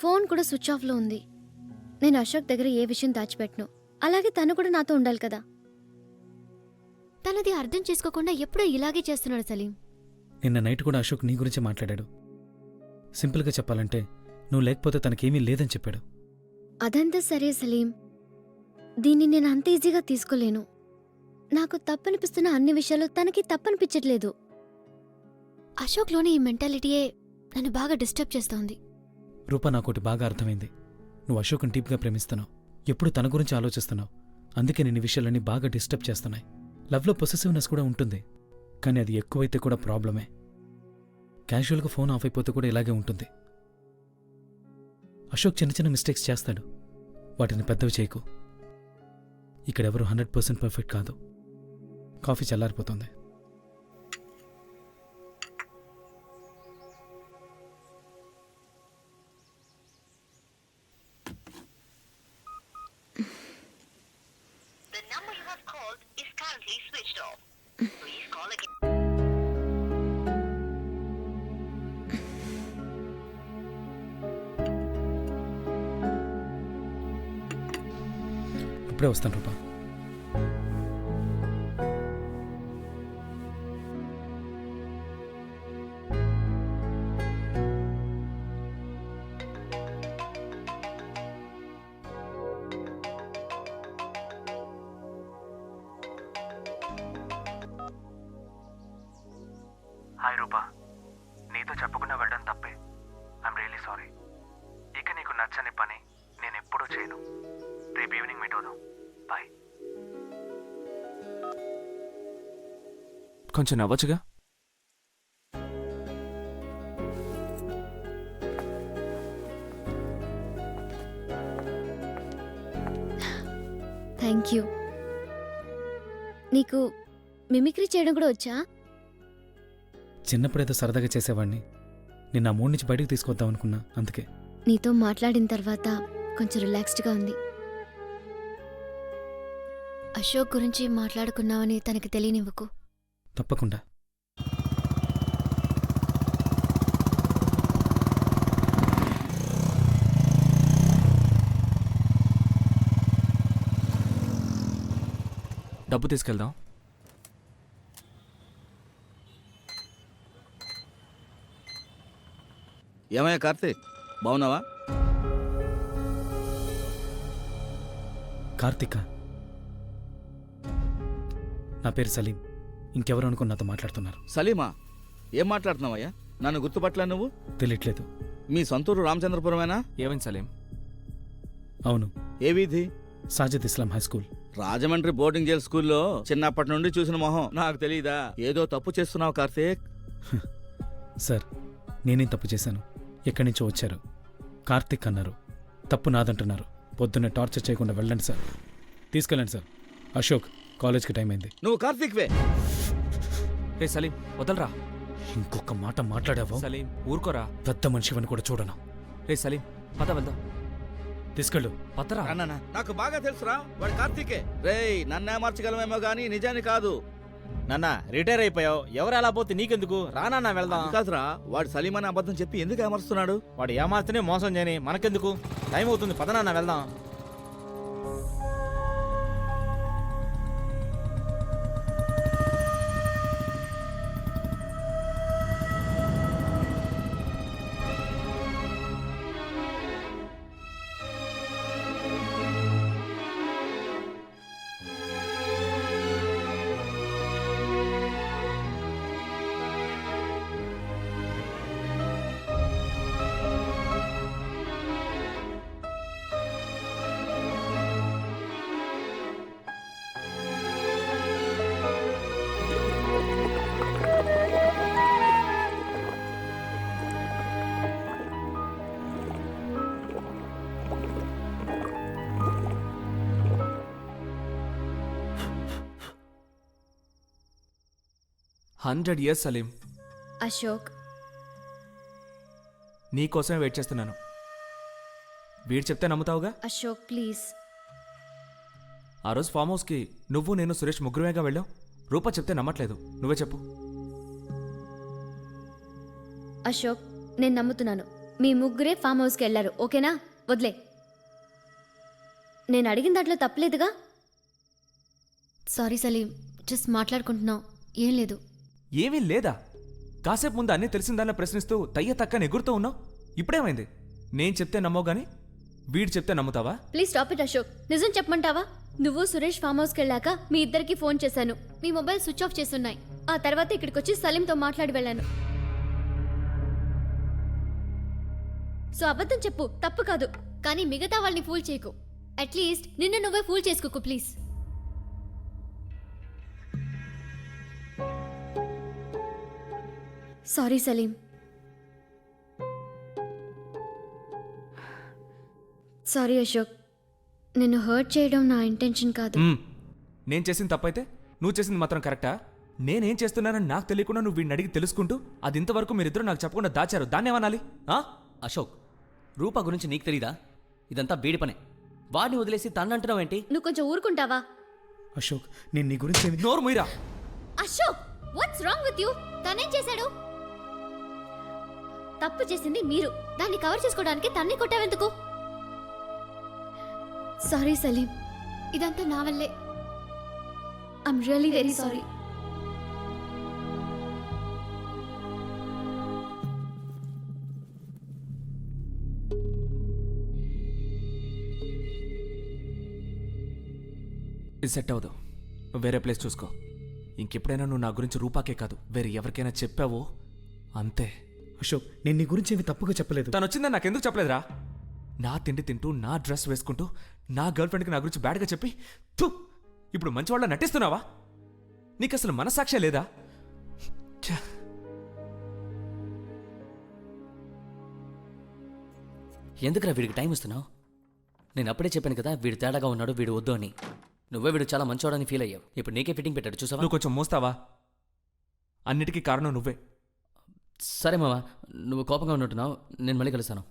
ఫోన్ కూడా స్విచ్ ఆఫ్లో ఉంది. నేను అశోక్ దగ్గర ఏ విషయం దాచిపెట్టను. అలాగే తను కూడా నాతో ఉండాలి కదా. తనది అర్థం చేసుకోకుండా ఎప్పుడూ ఇలాగే చేస్తున్నాడు సలీం. నిన్న నైట్ కూడా అశోక్ నీ గురించి మాట్లాడాడు. సింపుల్గా చెప్పాలంటే నువ్వు లేకపోతే తనకేమీ లేదని చెప్పాడు. అదంతా సరే సలీం, దీన్ని నేను అంత ఈజీగా తీసుకోలేను. నాకు తప్పనిపిస్తున్న అన్ని విషయాలు తనకి తప్పనిపించట్లేదు. అశోక్లోని ఈ మెంటాలిటీయే నన్ను బాగా డిస్టర్బ్ చేస్తోంది. రూపా, నాకోటి బాగా అర్థమైంది. నువ్వు అశోక్ని డీప్గా ప్రేమిస్తున్నావు, ఎప్పుడు తన గురించి ఆలోచిస్తున్నావు. అందుకే నేను ఈ విషయాలన్నీ బాగా డిస్టర్బ్ చేస్తున్నాయి. లవ్లో పొసెసివ్నెస్ కూడా ఉంటుంది, కానీ అది ఎక్కువైతే కూడా ప్రాబ్లమే. క్యాజువల్గా ఫోన్ ఆఫ్ అయిపోతే కూడా ఇలాగే ఉంటుంది. అశోక్ చిన్న చిన్న మిస్టేక్స్ చేస్తాడు, వాటిని పెద్దవి చేయకు. ఇక్కడెవరూ 100% పర్ఫెక్ట్ కాదు. కాఫీ చల్లారిపోతుంది. ఇప్పుడే వస్తాను రూపా. హాయ్ రూపా, నీతో చెప్పకుండా వెళ్ళడం తప్పే. I'm really sorry. ఇక నీకు నచ్చని పని నేను ఎప్పుడూ చేయను. రేపు ఈవినింగ్ మీట్ అవుదాం. బాయ్. కొంచెం నవ్వచ్చుగా. Thank you. నీకు మిమిక్రీ చేయడం కూడా వచ్చా? చిన్నప్పుడేదో సరదాగా చేసేవాడిని. నిన్న ఆ మూడు నుంచి బయటకు తీసుకొద్దాం అనుకున్నా, అందుకే. నీతో మాట్లాడిన తర్వాత కొంచెం రిలాక్స్డ్గా ఉంది. అశోక్ గురించి మాట్లాడుకున్నావని తనకి తెలియనివ్వకు. తప్పకుండా. డబ్బు తీసుకెళ్దాం. ఏమయ్యా కార్తీక్, బాగున్నావా? కార్తిక, నా పేరు సలీం. ఇంకెవరు అనుకుని నాతో మాట్లాడుతున్నారు? సలీమా, ఏం మాట్లాడుతున్నావయ్యా? నన్ను గుర్తుపట్టలే నువ్వు? తెలియట్లేదు. మీ సొంతూరు రామచంద్రపురమేనా? ఏమైంది సలీం? అవును. ఏ వీధి? Sajid Islam high school. Rajahmundry boarding jail స్కూల్లో చిన్నప్పటి నుండి చూసిన మొహం నాకు తెలీదా? ఏదో తప్పు చేస్తున్నావు కార్తీక్. సార్, నేనేం తప్పు చేశాను? ఎక్కడి నుంచో వచ్చారు, కార్తిక్ అన్నారు. తప్పు నాదంటున్నారు. పొద్దున్నే టార్చర్ చేయకుండా వెళ్ళండి సార్. తీసుకెళ్ళండి సార్. అశోక్, కాలేజ్కి టైం అయింది. నువ్వు కార్తీక్ వే. రే సలీం, వదలరా. ఇంకొక మాట మాట్లాడావో సలీం, ఊరుకోరా. పెద్ద మనిషివని కూడా చూడను. రే సలీం, పద వెళ్దాం. తీసుకెళ్ళు. పదరా. నాకు బాగా తెలుసురా, వాడు కార్తీకే. రేయ్, నన్నే మార్చగలమేమో గానీ నిజాన్ని కాదు. నాన్న రిటైర్ అయిపోయావు, ఎవరు ఎలా పోతే నీకెందుకు? రానా వెళ్దాం. కాదురా, వాడు సలీం అని అబద్ధం చెప్పి ఎందుకు ఏమరుస్తున్నాడు? వాడు ఏమార్తేనే మోసం చేయని, మనకెందుకు? టైం అవుతుంది, పదనాన్న వెళ్దాం. Hundred years Salim. అశోక్, నీకోసమే వెయిట్ చేస్తున్నాను. వీడు చెప్తే నమ్ముతావుగా? అశోక్ ప్లీజ్. ఆ రోజు ఫామ్ హౌస్కి నువ్వు నేను సురేష్ ముగ్గురుమేగా వెళ్ళావు. రూపా చెప్తే నమ్మట్లేదు, నువ్వే చెప్పు. అశోక్, నేను నమ్ముతున్నాను. మీ ముగ్గురే ఫామ్ హౌస్కి వెళ్ళారు, ఓకేనా? వదిలే. నేను అడిగిన దాంట్లో తప్పలేదుగా. సారీ సలీం, జస్ట్ మాట్లాడుకుంటున్నావు, ఏం లేదు. ఏమీ లేదా? కాసేపు ముందు అన్నీ తెలిసిన దాన్ని ప్రశ్నిస్తూ తయ్య తక్కని ఎగురుతూ ఉన్నావు. ఇప్పుడేమైంది? నేను చెప్తే నమ్మవు గాని వీడు చెప్తే నమ్ముతావా? Please stop it Ashok. నిజం చెప్పమంటావా? నువ్వు సురేష్ ఫామ్ హౌస్కి వెళ్ళాక మీ ఇద్దరికి ఫోన్ చేశాను. మీ మొబైల్ స్విచ్ ఆఫ్ చేస్తున్నాయి. ఆ తర్వాత ఇక్కడికి వచ్చి సలీంతో మాట్లాడి వెళ్ళాను. సో అబద్ధం చెప్పు, తప్పు కాదు. కానీ మిగతా వాళ్ళని ఫూల్ చేయకు. అట్లీస్ట్ నిన్ను నువ్వే ఫూల్ చేసుకోకు please. Sorry Salim. Sorry Ashok, నిన్ను హర్ట్ చేయడం నా ఇంటెన్షన్ కాదు. నేను చేసింది తప్పైతే నువ్వు చేసింది మాత్రం కరెక్టా? నేనేం చేస్తున్నానని నాకు తెలియకుండా నువ్వు వీడిని అడిగి తెలుసుకుంటూ అది ఇంతవరకు మీరిద్దరూ నాకు చెప్పకుండా దాచారు. దాన్ని ఏమనాలి? అశోక్, రూపా గురించి నీకు తెలీదా? ఇదంతా బీడి పనే. వాడిని వదిలేసి తన్నంటున్నావేంటి? నువ్వు కొంచెం ఊరుకుంటావా? అశోక్, నేను నీ గురించి నోరు మూయరా. Ashok, what's wrong with you? తనేం చేశాడు? తప్పు చేసింది మీరు. దాన్ని కవర్ చేసుకోవడానికి తన్ని కొట్టావెందుకు? సారీ సలీం, ఇదంతా నా వల్లే. I'm really very sorry. ఇది సెట్ అవ్వదు, నువ్వు వేరే ప్లేస్ చూసుకో. ఇంకెప్పుడైనా నువ్వు నా గురించి రూపాకే కాదు వేరే ఎవరికైనా చెప్పావో అంతే. అశోక్, నేను నీ గురించి ఏమి తప్పుగా చెప్పలేదు. తను వచ్చిందని నాకెందుకు చెప్పలేదురా? నా తిండి తింటూ నా డ్రెస్ వేసుకుంటూ నా గర్ల్ ఫ్రెండ్కి నా గురించి బ్యాడ్గా చెప్పి ఇప్పుడు మంచివాళ్ళ నటిస్తున్నావా? నీకు అసలు మనసాక్షే లేదా? ఎందుకురా వీడికి టైం ఇస్తున్నావు? నేను అప్పుడే చెప్పాను కదా వీడు తేడాగా ఉన్నాడు, వీడు వద్దు అని. నువ్వే వీడు చాలా మంచివాడని ఫీల్ అయ్యావు. ఇప్పుడు నీకే ఫిట్టింగ్ పెట్టాడు చూసావా? నువ్వు కొంచెం మోస్తావా? అన్నిటికీ కారణం నువ్వే. సరే మావా, నువ్వు కోపంగా ఉన్నట్టున్నావు, నేను మళ్ళీ కలుస్తాను.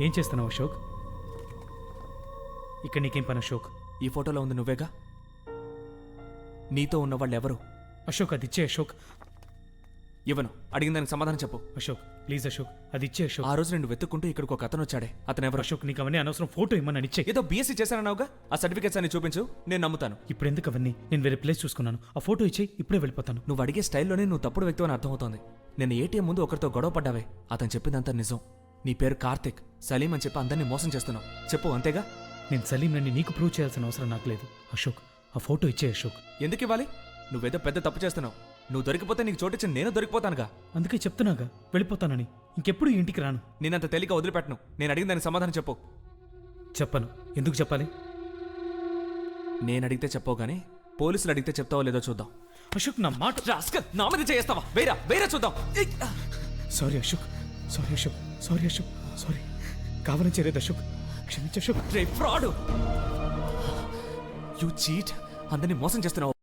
ఏం చేస్తున్నావు అశోక్? ఇక్కడ నీకేం పని అశోక్? ఈ ఫోటోలో ఉంది నువ్వేగా? నీతో ఉన్న వాళ్ళు ఎవరు? అశోక్, అది ఇచ్చే అశోక్. ఇవ్వను. అడిగిన దానికి సమాధానం చెప్పు. అశోక్ ప్లీజ్ అశోక్, అది ఇచ్చే అశోక్. ఆ రోజు నేను వెతుక్కుంటూ ఇక్కడికి ఒక అతను వచ్చాడే, అతను ఎవరు? అశోక్, నీకు అవన్నీ అనవసరం. ఫోటో ఇమ్మని ఇచ్చే. ఏదో బీఎస్సీ చేశానన్నావుగా, ఆ సర్టిఫికేట్స్ అన్ని చూపించు, నేను నమ్ముతాను. ఇప్పుడు ఎందుకు అవన్నీ? నేను వేరే ప్లేస్ చూసుకున్నాను. ఆ ఫోటో ఇచ్చే, ఇప్పుడే వెళ్ళిపోతాను. నువ్వు అడిగే స్టైల్లోనే నువ్వు తప్పుడు వ్యక్తి అని అర్థమవుతోంది. నేను ఏటీఎం ముందు ఒకరితో గొడవ పడ్డావే, అతను చెప్పిందంతా నిజం. నీ పేరు కార్తిక్, సలీం అని చెప్పి అందరినీ మోసం చేస్తున్నావు. చెప్పు, అంతేగా? నేను సలీంని నీకు ప్రూవ్ చేయాల్సిన అవసరం నాకు లేదు. అశోక్, ఆ ఫోటో ఇచ్చే అశోక్. ఎందుకు ఇవ్వాలి? నువ్వేదో పెద్ద తప్పు చేస్తున్నావు. నువ్వు దొరికిపోతే నీకు చోటిచ్చి నేను దొరికిపోతానుగా. అందుకే చెప్తున్నాగా వెళ్ళిపోతానని. ఇంకెప్పుడు ఇంటికి రాను. నేనంత తేలిక వదిలిపెట్టను. నేను అడిగిన దానికి సమాధానం చెప్పు. చెప్పను. ఎందుకు చెప్పాలి? నేను అడిగితే చెప్పవు కానీ పోలీసులు అడిగితే చెప్తావో లేదో చూద్దాం. అశోక్, నా మాట. నా మీద చేస్తావా? వేరా వేరే చూద్దాం. Sorry Ashok, sorry Ashok, sorry Ashok, sorry. కావాలని చేయలేదు అశోక్, క్షమించు అశోక్. రే ఫ్రాడ్, యు చీట్. అందరినీ మోసం చేస్తున్నావు.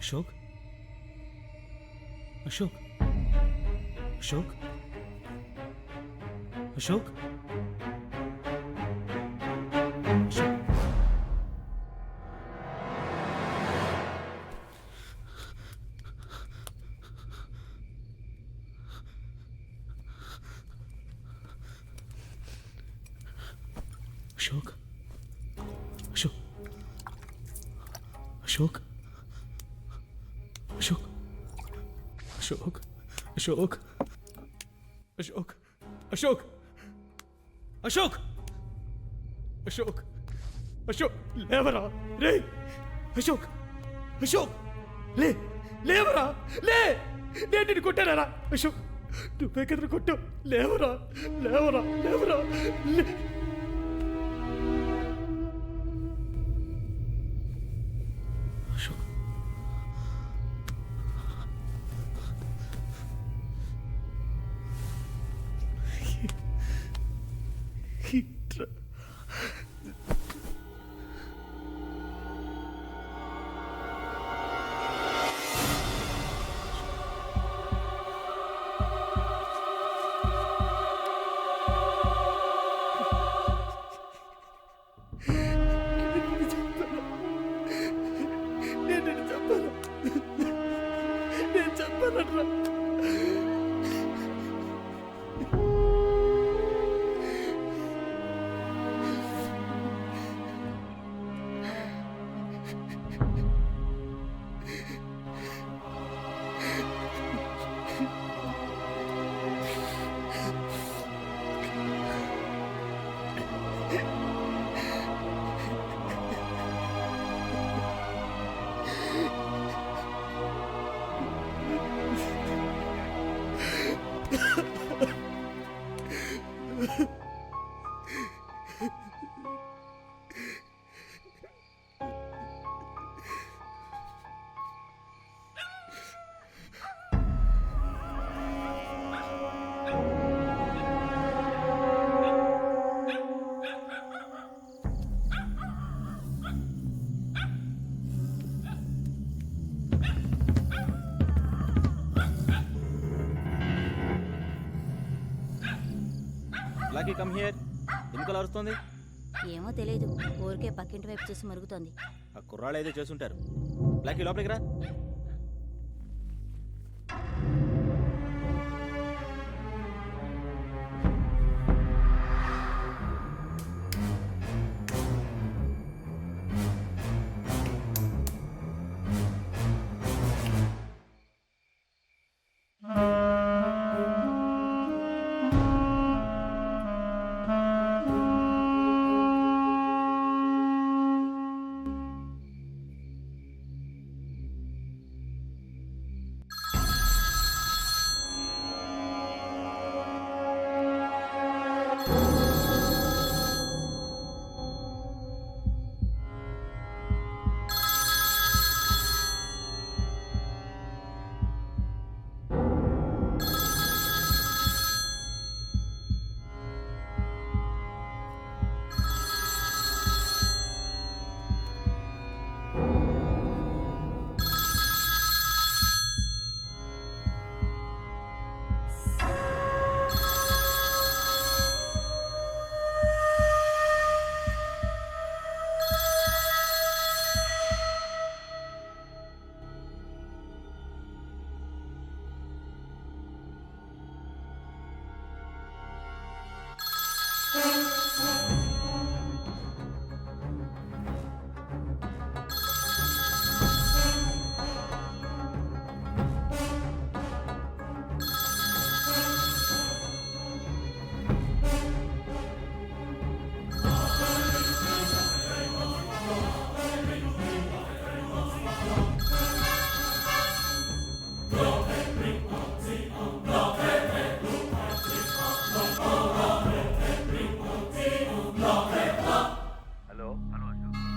అశోక్ అశోక్ అశోక్ అశోక్ అశోక్ అశోక్ అశోక్ అశోక్ అశోక్ అశోక్ అశోక్ అశోక్ అశోక్ అశోక్ అశోక్ లేవరా రే అశోక్ అశోక్ లే లేవరా లే నేను నిన్ను కొట్టారా అశోక్ నువ్వే కదరా కొట్టావు లేవరా లేవరా లేవరా లే అశోక్ నేను చెప్పానట్రా లక్కీ కమ్ హియర్. ఎందుకు అలా అరుస్తోంది? ఏమో తెలియదు, ఊరికే పక్కింటి వైపు చూసి మరుగుతోంది. ఆ కుర్రాళ్ళు ఏదో చేసుంటారు. లక్కీ లోపలికి రా.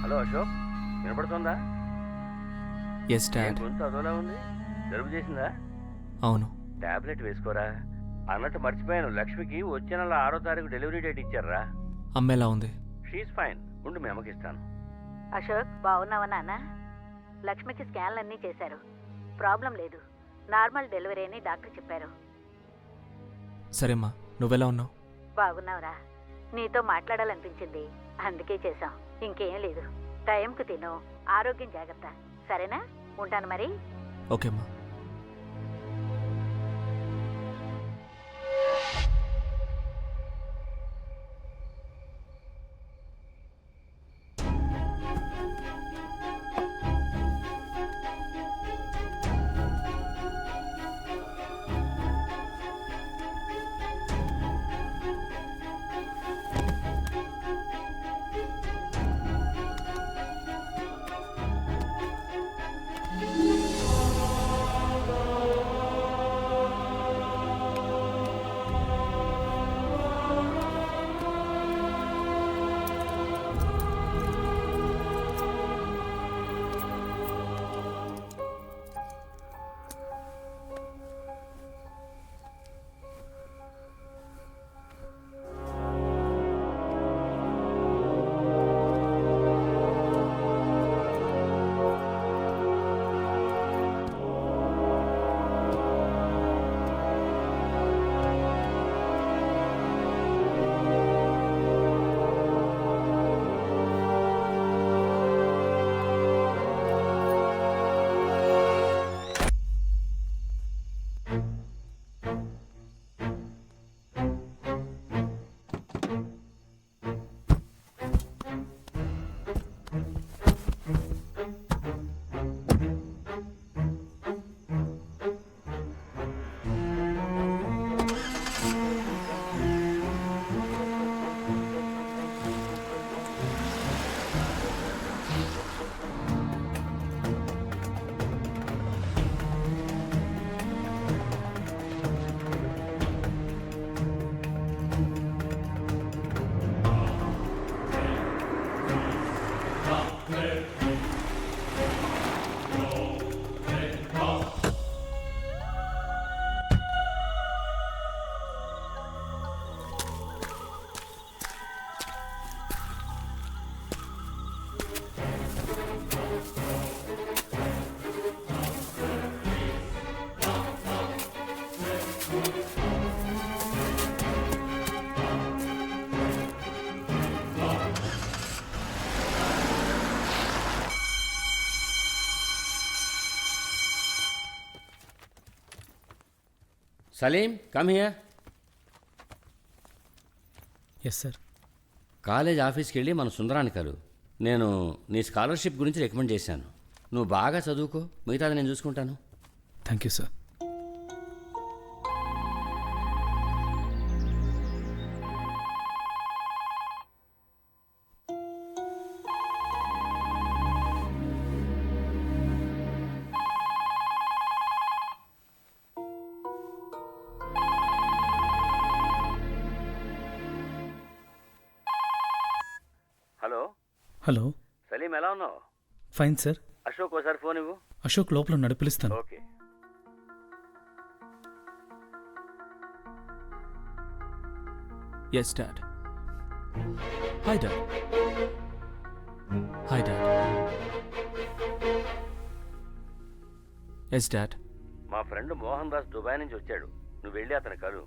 హలో అశోక్, వినపడుతుందా? Yes dad. గొంతు అదోలా ఉంది, జలుబు చేసిందా? అవును. టాబ్లెట్ వేసుకోరా. అన్నట్టు మర్చిపోయాను, లక్ష్మికి వచ్చే నెల 6వ తారీఖు డెలివరీ డేట్ ఇచ్చారా? అమ్మ ఎలా ఉంది? She's fine. ఉండు మీ అమ్మకి ఇస్తాను. అశోక్, బాగున్నావా నాన్న? లక్ష్మికి స్కాన్లన్నీ చేశారు. ప్రాబ్లం లేదు, నార్మల్ డెలివరీ అని డాక్టర్ చెప్పారు. సరేమ్మా, నువ్వెలా ఉన్నావు? బాగున్నావురా? నీతో మాట్లాడాలనిపించింది, అందుకే చేశాం. ఇంకేం లేదు. టైంకు తిను, ఆరోగ్యం జాగ్రత్త. సరేనా? ఉంటాను మరి. ఓకేమ్మా. Salim, come here. Yes sir. College ఆఫీస్కి వెళ్ళి మన సుందరాన్ని కలు. నేను నీ స్కాలర్షిప్ గురించి రికమెండ్ చేశాను. నువ్వు బాగా చదువుకో, మిగతాది నేను చూసుకుంటాను. Thank you sir. Hello. Hello. Salim, ఎలా ఉన్నావు? Fine sir. అశోక్ ఒకసారి ఫోన్ ఇవ్వు. అశోక్ లోపల ఉన్నాడు, పిలుస్తాను. Okay. Yes dad. Hi dad. Hi dad. Yes dad. మా ఫ్రెండ్ మోహన్ దాస్ దుబాయ్ నుంచి వచ్చాడు. నువ్వు వెళ్ళి అతని కలు.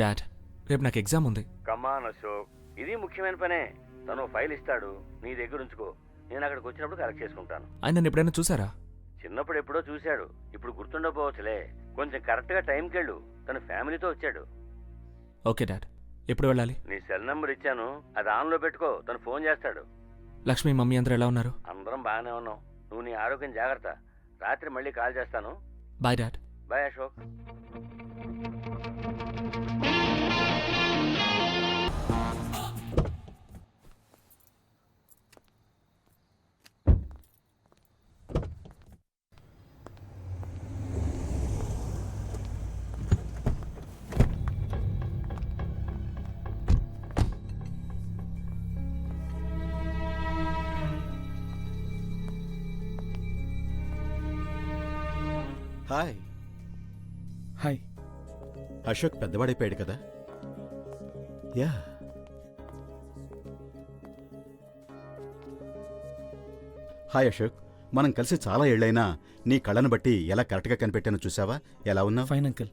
డాడ్, రేపు నాకు ఎగ్జామ్ ఉంది. కమాన్ అశోక్, ఇది ముఖ్యమైన పనే. తను ఫైల్ ఇస్తాడు, నీ దగ్గర ఉంచుకో. నేను అక్కడికి వచ్చినప్పుడు కలెక్ట్ చేసుకుంటాను. ఆయన నన్ను ఎప్పుడైనా చూసారా? చిన్నప్పుడు ఎప్పుడో చూశాడు, ఇప్పుడు గుర్తుండకపోవచ్చులే. కొంచెం కరెక్ట్గా టైంకి వెళ్ళు. తన ఫ్యామిలీతో వచ్చాడు. Okay dad. ఎప్పుడు వెళ్ళాలి? నీ సెల్ నెంబర్ ఇచ్చాను, అది ఆన్లో పెట్టుకో. తను ఫోన్ చేస్తాడు. లక్ష్మి, మమ్మీ అందరూ ఎలా ఉన్నారు? అందరం బాగానే ఉన్నాం. నువ్వు నీ ఆరోగ్యం జాగ్రత్త. రాత్రి మళ్ళీ కాల్ చేస్తాను. Bye dad. Bye Ashok. Hi. Hi. Ashok పెద్దవాడైపోయాడు కదా? యా. హాయ్ అశోక్, మనం కలిసి చాలా ఏళ్ళైనా నీ కళ్ళను బట్టి ఎలా కరెక్ట్గా కనిపెట్టానో చూసావా? ఎలా ఉన్నావు? Fine uncle.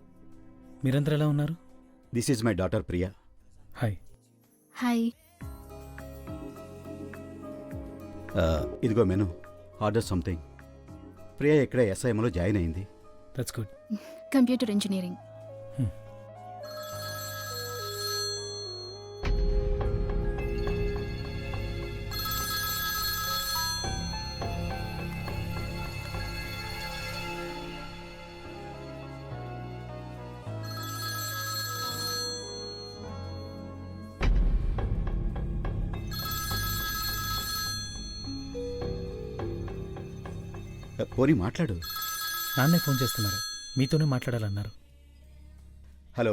మీరందరూ ఎలా ఉన్నారు? This is my daughter Priya. Hi. Hi. ఇదిగో మెను, ఆర్డర్ సంథింగ్. ప్రియా ఇక్కడే ఎస్ఐఎంలో జాయిన్ అయింది. That's good. Computer engineering. పోనీ మాట్లాడు. నాన్నే ఫోన్ చేస్తున్నారు, మీతోనే మాట్లాడాలన్నారు. హలో,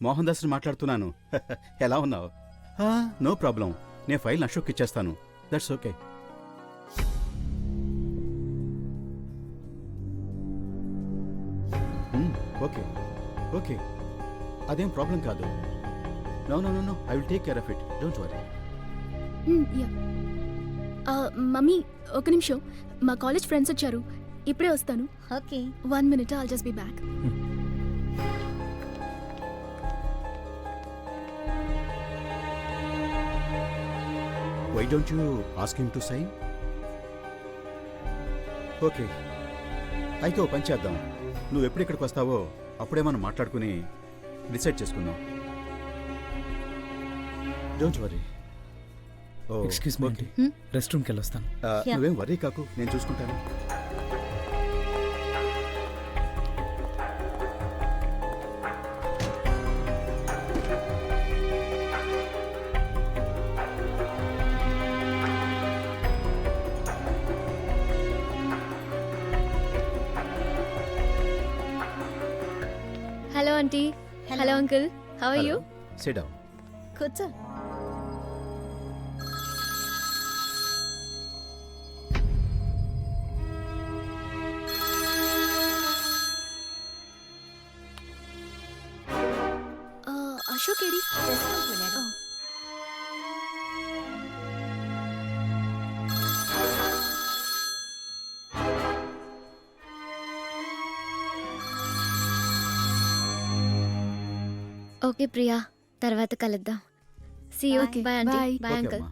మోహన్ దాస్ని మాట్లాడుతున్నాను. ఎలా ఉన్నావు? నో ప్రాబ్లం, నేను ఫైల్ అశోక్ ఇచ్చేస్తాను. That's okay. ఓకే ఓకే, అదేం ప్రాబ్లం కాదు. No no no no, I will take care of it, don't worry. Mummy ఒక నిమిషం, మా కాలేజ్ ఫ్రెండ్స్ వచ్చారు, ఇప్పుడే వస్తాను. Okay. 1 minute, I'll just be back. Why don't you ask him to sign? Okay, అయితే ఓ పని చేద్దాం. నువ్వు ఎప్పుడు ఇక్కడికి వస్తావో అప్పుడే మనం మాట్లాడుకుని డిసైడ్ చేసుకుందాం. Don't worry. ఎక్స్క్యూజ్ మీ అండి, రెస్ట్ రూమ్కి వెళ్ళొస్తాను. నువ్వేం వరీ కాకు, నేను చూసుకుంటాను. Hello aunty. Hello uncle. How are you? Sit down. కూర్చో. అశోక్ ఏడి? ఓకే ప్రియా, తర్వాత కలుద్దాం. See you. Bye aunty. Bye uncle.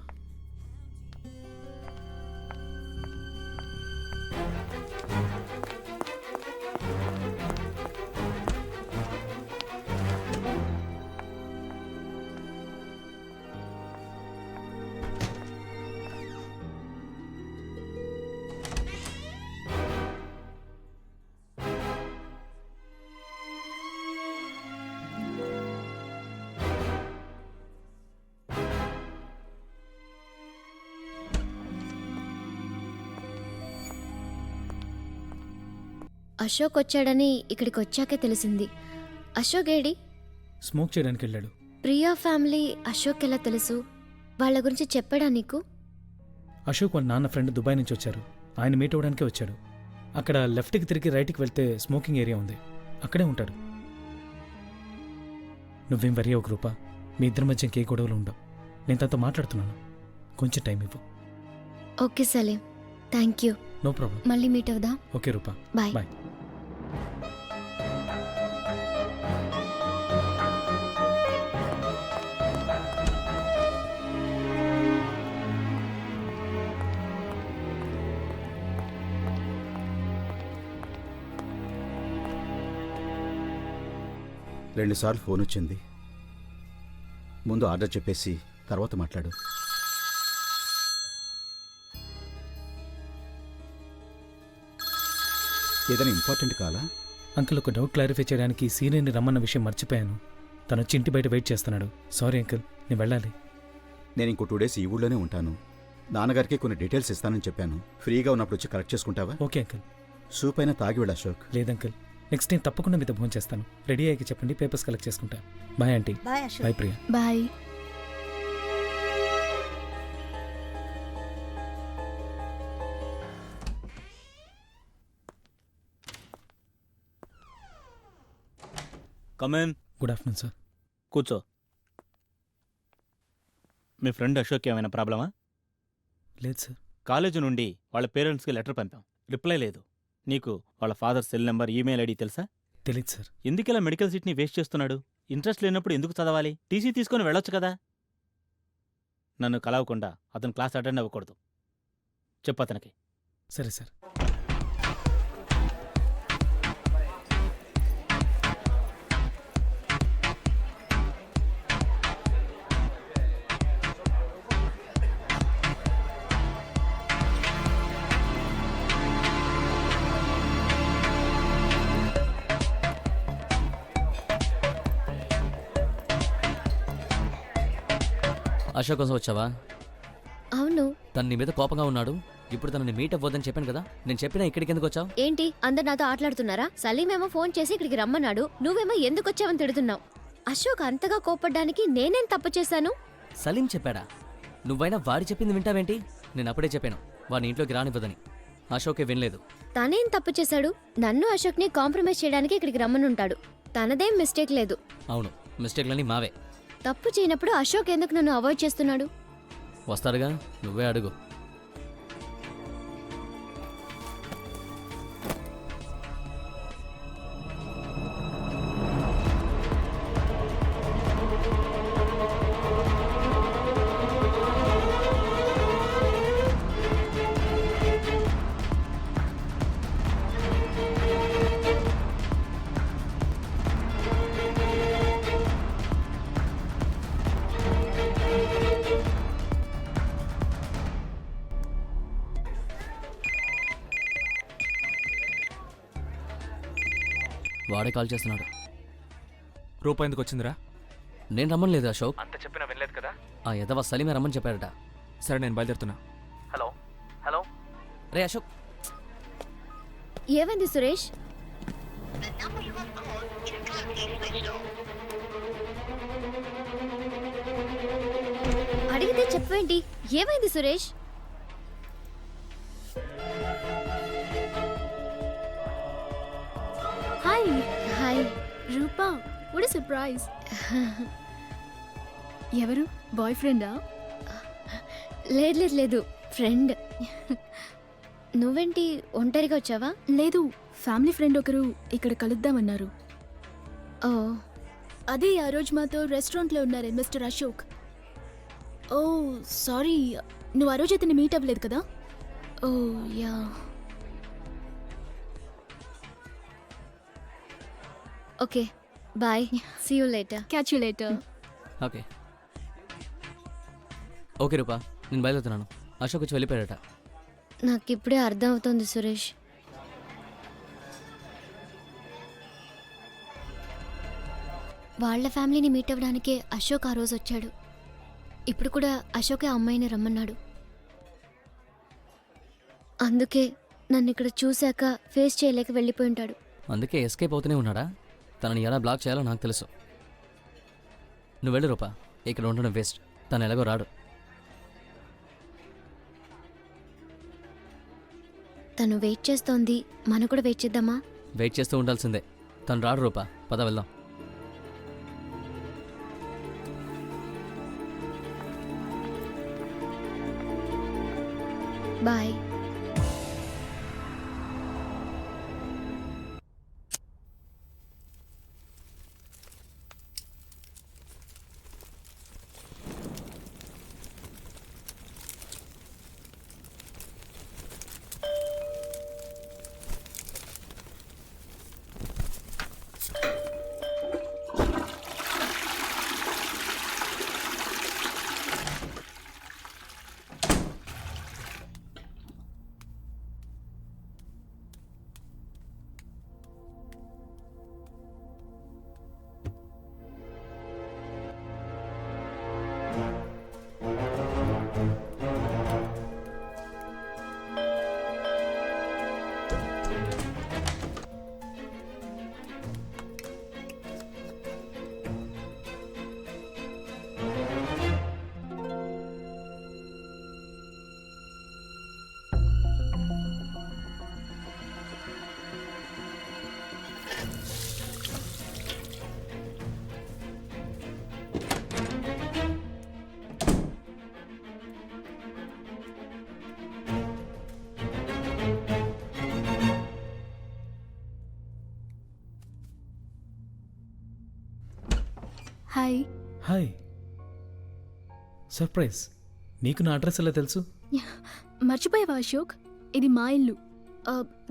Ashok వచ్చాడని ఇక్కడికి వచ్చాకే తెలిసింది. అశోక్ ఏడి? స్మోక్ చేయడానికి వెళ్ళాడు. ప్రియా ఫ్యామిలీ అశోక్ ఎలా తెలుసు? వాళ్ళ గురించి చెప్పాడా నీకు? అశోక్ వాళ్ళ నాన్న ఫ్రెండ్ దుబాయ్ నుంచి వచ్చారు, ఆయన మీట్ అవ్వడానికే వచ్చాడు. అక్కడ లెఫ్ట్కి తిరిగి రైట్కి వెళ్తే స్మోకింగ్ ఏరియా ఉంది, అక్కడే ఉంటాడు. నువ్వేం వరీ ఒక రూపా, మీ ఇద్దరి మధ్య ఇంకే గొడవలు ఉండవు. నేను తనతో మాట్లాడుతున్నాను, కొంచెం టైం ఇవ్వు. Okay Salim, thank you. No problem. మళ్ళీ మీట్ అవుదాం. Okay Rupa, bye. బాయ్. రెండుసార్లు ఫోన్ వచ్చింది. ముందు ఆర్డర్ చెప్పేసి తర్వాత మాట్లాడు. ఏదైనా ఇంపార్టెంట్ కాలా? అంకుల్, ఒక డౌట్ క్లారిఫై చేయడానికి సీనియర్ని రమ్మన్న విషయం మర్చిపోయాను. తను వచ్చి ఇంటి బయట వెయిట్ చేస్తున్నాడు. సారీ అంకుల్, నేను వెళ్ళాలి. నేను ఇంకో 2 days ఈ ఊళ్ళోనే ఉంటాను. నాన్నగారికి కొన్ని డీటెయిల్స్ ఇస్తానని చెప్పాను. ఫ్రీగా ఉన్నప్పుడు వచ్చి కరెక్ట్ చేసుకుంటావా? Okay uncle. సూప్ అయినా తాగి వెళ్ళ అశోక్. లేదంకుల్, నెక్స్ట్ టైం తప్పకుండా మీతో ఫోన్ చేస్తాను. రెడీ అయ్యాక చెప్పండి, పేపర్స్ కలెక్ట్ చేసుకుంటా. Bye aunty. Bye Ashok. Bye Priya. Bye. Come in. Good afternoon sir. కూర్చో. మీ ఫ్రెండ్ అశోక్ ఏమైనా ప్రాబ్లమా? లేదు సార్. కాలేజీ నుండి వాళ్ళ పేరెంట్స్కి లెటర్ పంపాం, రిప్లై లేదు. నీకు వాళ్ళ father cell number, email ID తెలుసా? తెలియదు సార్. ఎందుకిలా మెడికల్ సీట్ని వేస్ట్ చేస్తున్నాడు? ఇంట్రెస్ట్ లేనప్పుడు ఎందుకు చదవాలి? టీసీ తీసుకొని వెళ్ళొచ్చు కదా. నన్ను కలవకుండా అతను క్లాస్ అటెండ్ అవ్వకూడదు. చెప్పు అతనికి. సరే సార్. అశోక్ కోసం వచ్చావా? అవును. తను నీ మీద కోపంగా ఉన్నాడు. ఇప్పుడు తనని మీట్ అవ్వద్దని చెప్పాను కదా. నేను చెప్పినా ఇక్కడికి ఎందుకు వచ్చావు? ఏంటి అందరు నాతో ఆటలాడుతున్నారా? సలీమేమో ఫోన్ చేసి ఇక్కడికి రమ్మన్నాడు, నువ్వేమో ఎందుకు వచ్చావని తిడుతున్నావు. అశోక్ అంతగా కోపడ్డానికి నేనేం తప్పు చేశాను? సలీం చెప్పాడా? నువ్వైనా వాడి చెప్పింది వింటావేంటి? నేను అప్పుడే చెప్పాను వాడిని ఇంట్లోకి రానివ్వదని. అశోకే వినలేదు. తనేం తప్పు చేశాడు? నన్ను అశోక్ని కాంప్రమైజ్ చేయడానికి ఇక్కడికి రమ్మనుంటాడు. తనదేం మిస్టేక్ లేదు. అవును, మిస్టేక్లన్నీ మావే. తప్పు చేయనప్పుడు అశోక్ ఎందుకు నన్ను అవాయిడ్ చేస్తున్నాడు? వస్తాడుగా, నువ్వే అడుగు. వాడే కాల్ చేస్తున్నాడు. రూపా ఎందుకు వచ్చిందిరా? నేను రమ్మలేదు అశోక్. అంత చెప్పినా వినలేదు కదా. ఆ ఎదవ సలీమే రమ్మని చెప్పాడట. సరే, నేను బయలుదేరుతున్నా. హలో హలో రే అశోక్. ఏమైంది సురేష్? అడిగితే చెప్పేంటి? ఏమైంది Suresh? Hi. Hi Rupa, what a surprise. ఎవరు? బాయ్ ఫ్రెండా? లేదు లేదు లేదు, ఫ్రెండ్. నువ్వేంటి ఒంటరిగా వచ్చావా? లేదు, ఫ్యామిలీ ఫ్రెండ్ ఒకరు ఇక్కడ కలుద్దామన్నారు. ఓ, అదే ఆ రోజు మాతో రెస్టారెంట్లో ఉన్నారే మిస్టర్ అశోక్. ఓ సారీ, నువ్వు ఆ రోజు అతన్ని మీట్ అవ్వలేదు కదా. Oh yeah. Okay bye, see you later. Catch you later. Okay okay Rupa, నేను బయలుదేరుతున్నాను. అశోక్ వచ్చి వెళ్ళిపోయాడట. నాకు ఇప్పుడే అర్థం అవుతుంది సురేష్. వాళ్ళ ఫ్యామిలీని మీట్ అవ్వడానికే అశోక్ ఆ రోజు వచ్చాడు. ఇప్పుడు కూడా అశోకే ఆ అమ్మాయిని రమ్మన్నాడు. అందుకే నన్ను ఇక్కడ చూశాక ఫేస్ చేయలేక వెళ్ళిపోయి ఉంటాడు. అందుకే ఎస్కేప్ అవుతూనే ఉన్నాడా? తనని ఎలా బ్లాక్ చేయాలో నాకు తెలుసు. నువ్వు వెళ్ళు రూపా, ఇక్కడ ఉండడం వేస్ట్. తను ఎలాగో రాడు. తను వెయిట్ చేస్తోంది, మనం కూడా వెయిట్ చేద్దామా? వెయిట్ చేస్తూ ఉండాల్సిందే. తను రాడు రూపా, పద వెళ్దాం. బాయ్. హాయ్. హాయ్. సర్ప్రైజ్. నీకు నా అడ్రస్ ఎలా తెలుసు? మర్చిపోయావా అశోక్? ఇది మా ఇల్లు.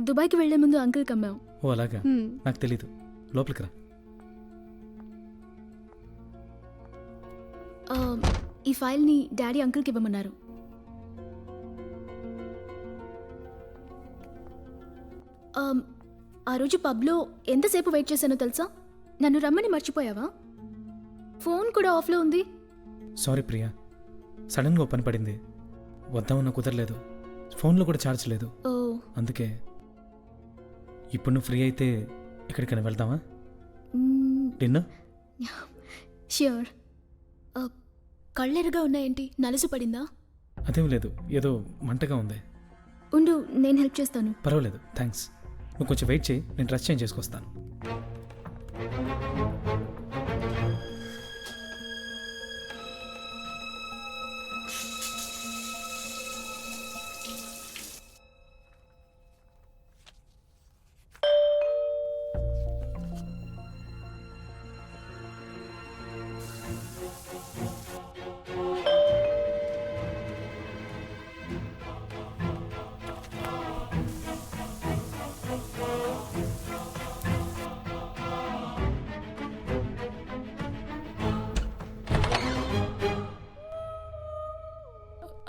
దుబాయ్కి వెళ్లే ముందు అంకుల్కి అమ్మాం. ఓ అలాగా, నాకు తెలీదు. లోపలికి రా. ఈ ఫైల్ని డాడీ అంకుల్కి ఇవ్వమన్నారు. ఆ రోజు పబ్లో ఎంతసేపు వెయిట్ చేశానో తెలుసా? నన్ను రమ్మని మర్చిపోయావా? ఫోన్ కూడా ఆఫ్లో ఉంది. సారీ ప్రియా, సడన్గా ఓ పని పడింది. వద్దామన్నా కుదరలేదు. ఫోన్లో కూడా ఛార్జ్ లేదు. ఓ అందుకే. ఇప్పుడు నువ్వు ఫ్రీ అయితే ఎక్కడికైనా వెళ్దామా? డిన్నర్? ష్యూర్. కళ్ళెరుగా ఉన్నాయేంటి? నలుసు పడిందా? అదేం లేదు, ఏదో మంటగా ఉంది. ఉండు, నేను హెల్ప్ చేస్తాను. పర్వాలేదు, థ్యాంక్స్. నువ్వు కొంచెం వెయిట్ చేయి, నేను డ్రెస్ చేంజ్ చేసుకొస్తాను.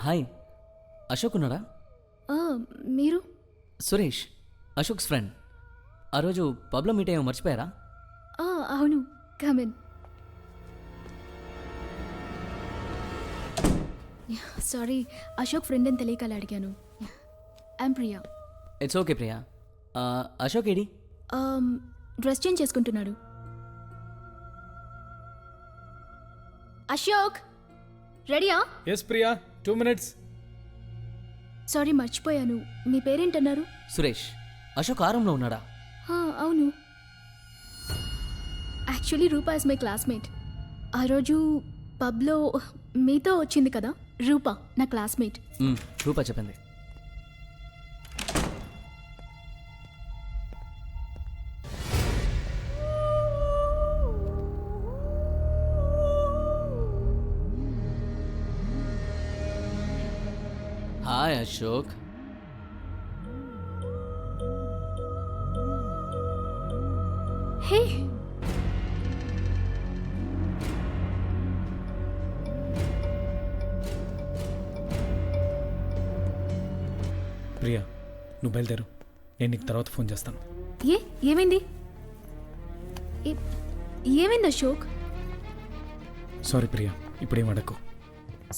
హాయ్, అశోక్ ఉన్నాడా? మీరు? సురేష్, అశోక్స్ ఫ్రెండ్. ఆ రోజు పబ్లో మీట్ అయ్యాము, మర్చిపోయారా? అవును, కమిన్. సారీ, అశోక్ ఫ్రెండ్ అని తెలియక అలా అడిగాను. I'm Priya. It's okay Priya. Ashok AD? Dress change చేసుకుంటున్నాడు. అశోక్ రెడీయా? Yes Priya, 2 minutes. సారీ, మర్చిపోయాను. మీ పేరేంటన్నారు? సురేష్. అశోక్ ఆరంలో ఉన్నాడా? అవును. Actually Rupa is my classmate. ఆ రోజు పబ్లో మీతో వచ్చింది కదా రూపా, నా క్లాస్మేట్. రూపా చెప్పింది. హాయ్ అశోక్. హే, ప్రియా, నువ్వు బయలుదేరు. నేను నీకు తర్వాత ఫోన్ చేస్తాను. ఏమైంది? ఏమైంది అశోక్? సారీ ప్రియా, ఇప్పుడేం అడక్కు.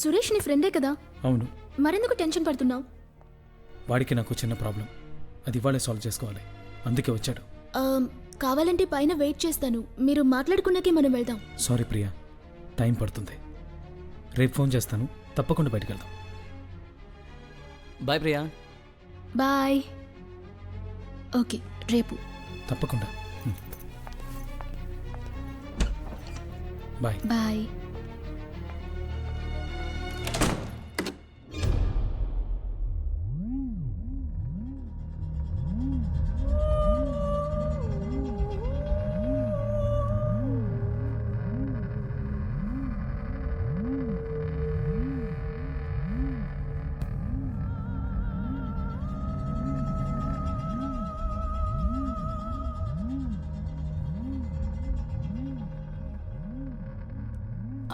సురేష్ నీ ఫ్రెండే కదా? అవును. మరెందుకు టెన్షన్ పడుతున్నావు? వాడికి నాకు చిన్న ప్రాబ్లం, అది ఇవాళే సాల్వ్ చేసుకోవాలి, అందుకే వచ్చాడు. కావాలంటే పైన వెయిట్ చేస్తాను. మీరు మాట్లాడుకున్నాకే మనం వెళ్దాం. సారీ ప్రియా, టైం పడుతుంది. రేపు ఫోన్ చేస్తాను, తప్పకుండా బయటికి వెళ్దాం. బాయ్ ప్రియా. బాయ్. ఓకే, రేపు తప్పకుండా. బాయ్. బాయ్.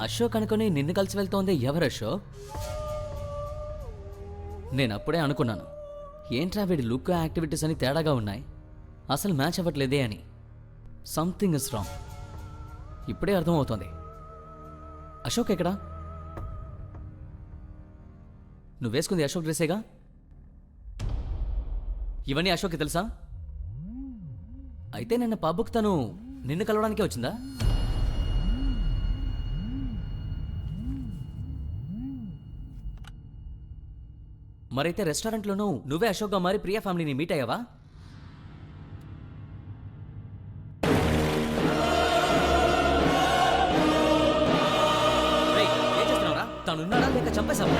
అశోక్ అనుకుని నిన్ను కలిసి వెళ్తోంది ఎవరు అశోక్? నేను అప్పుడే అనుకున్నాను, ఏంట్రా వీడి లుక్ యాక్టివిటీస్ అని తేడాగా ఉన్నాయి, అసలు మ్యాచ్ అవ్వట్లేదే అని. Something is wrong. ఇప్పుడే అర్థమవుతోంది. అశోక్ ఎక్కడా? నువ్వు వేసుకుంది అశోక్ డ్రెస్సేగా? ఇవన్నీ అశోక్కి తెలుసా? అయితే నిన్న పబ్కి తను నిన్ను కలవడానికే వచ్చిందా? మరైతే రెస్టారెంట్లోనూ నువ్వే అశోక్గా మారి ప్రియా ఫ్యామిలీని మీట్ అయ్యావా? ఏం చేస్తున్నావురా? తనున్నాడా లేక చంపేశావా?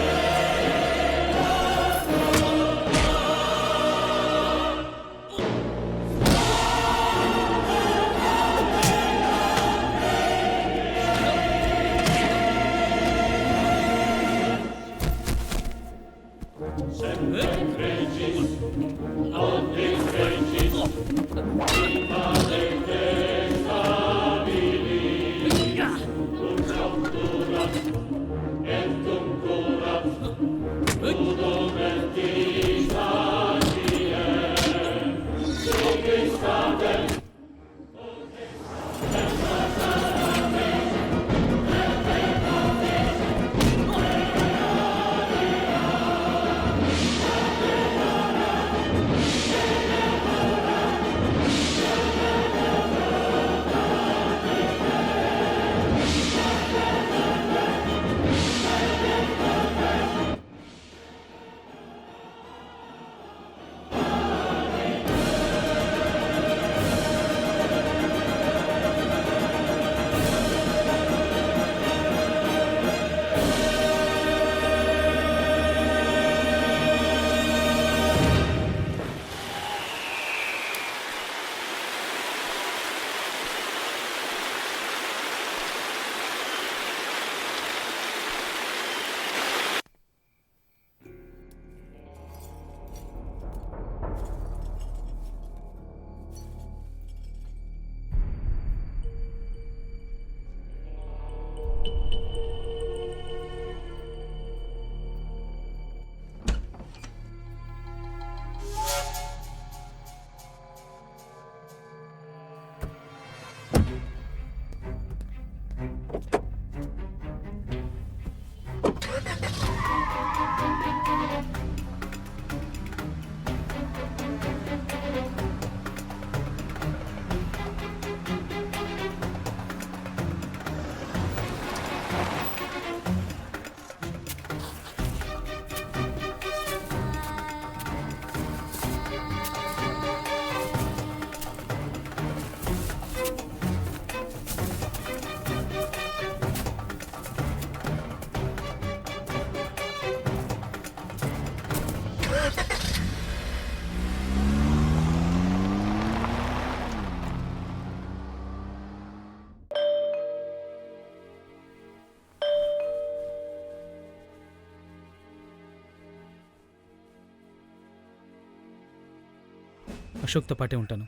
అశోక్తో పాటే ఉంటాను.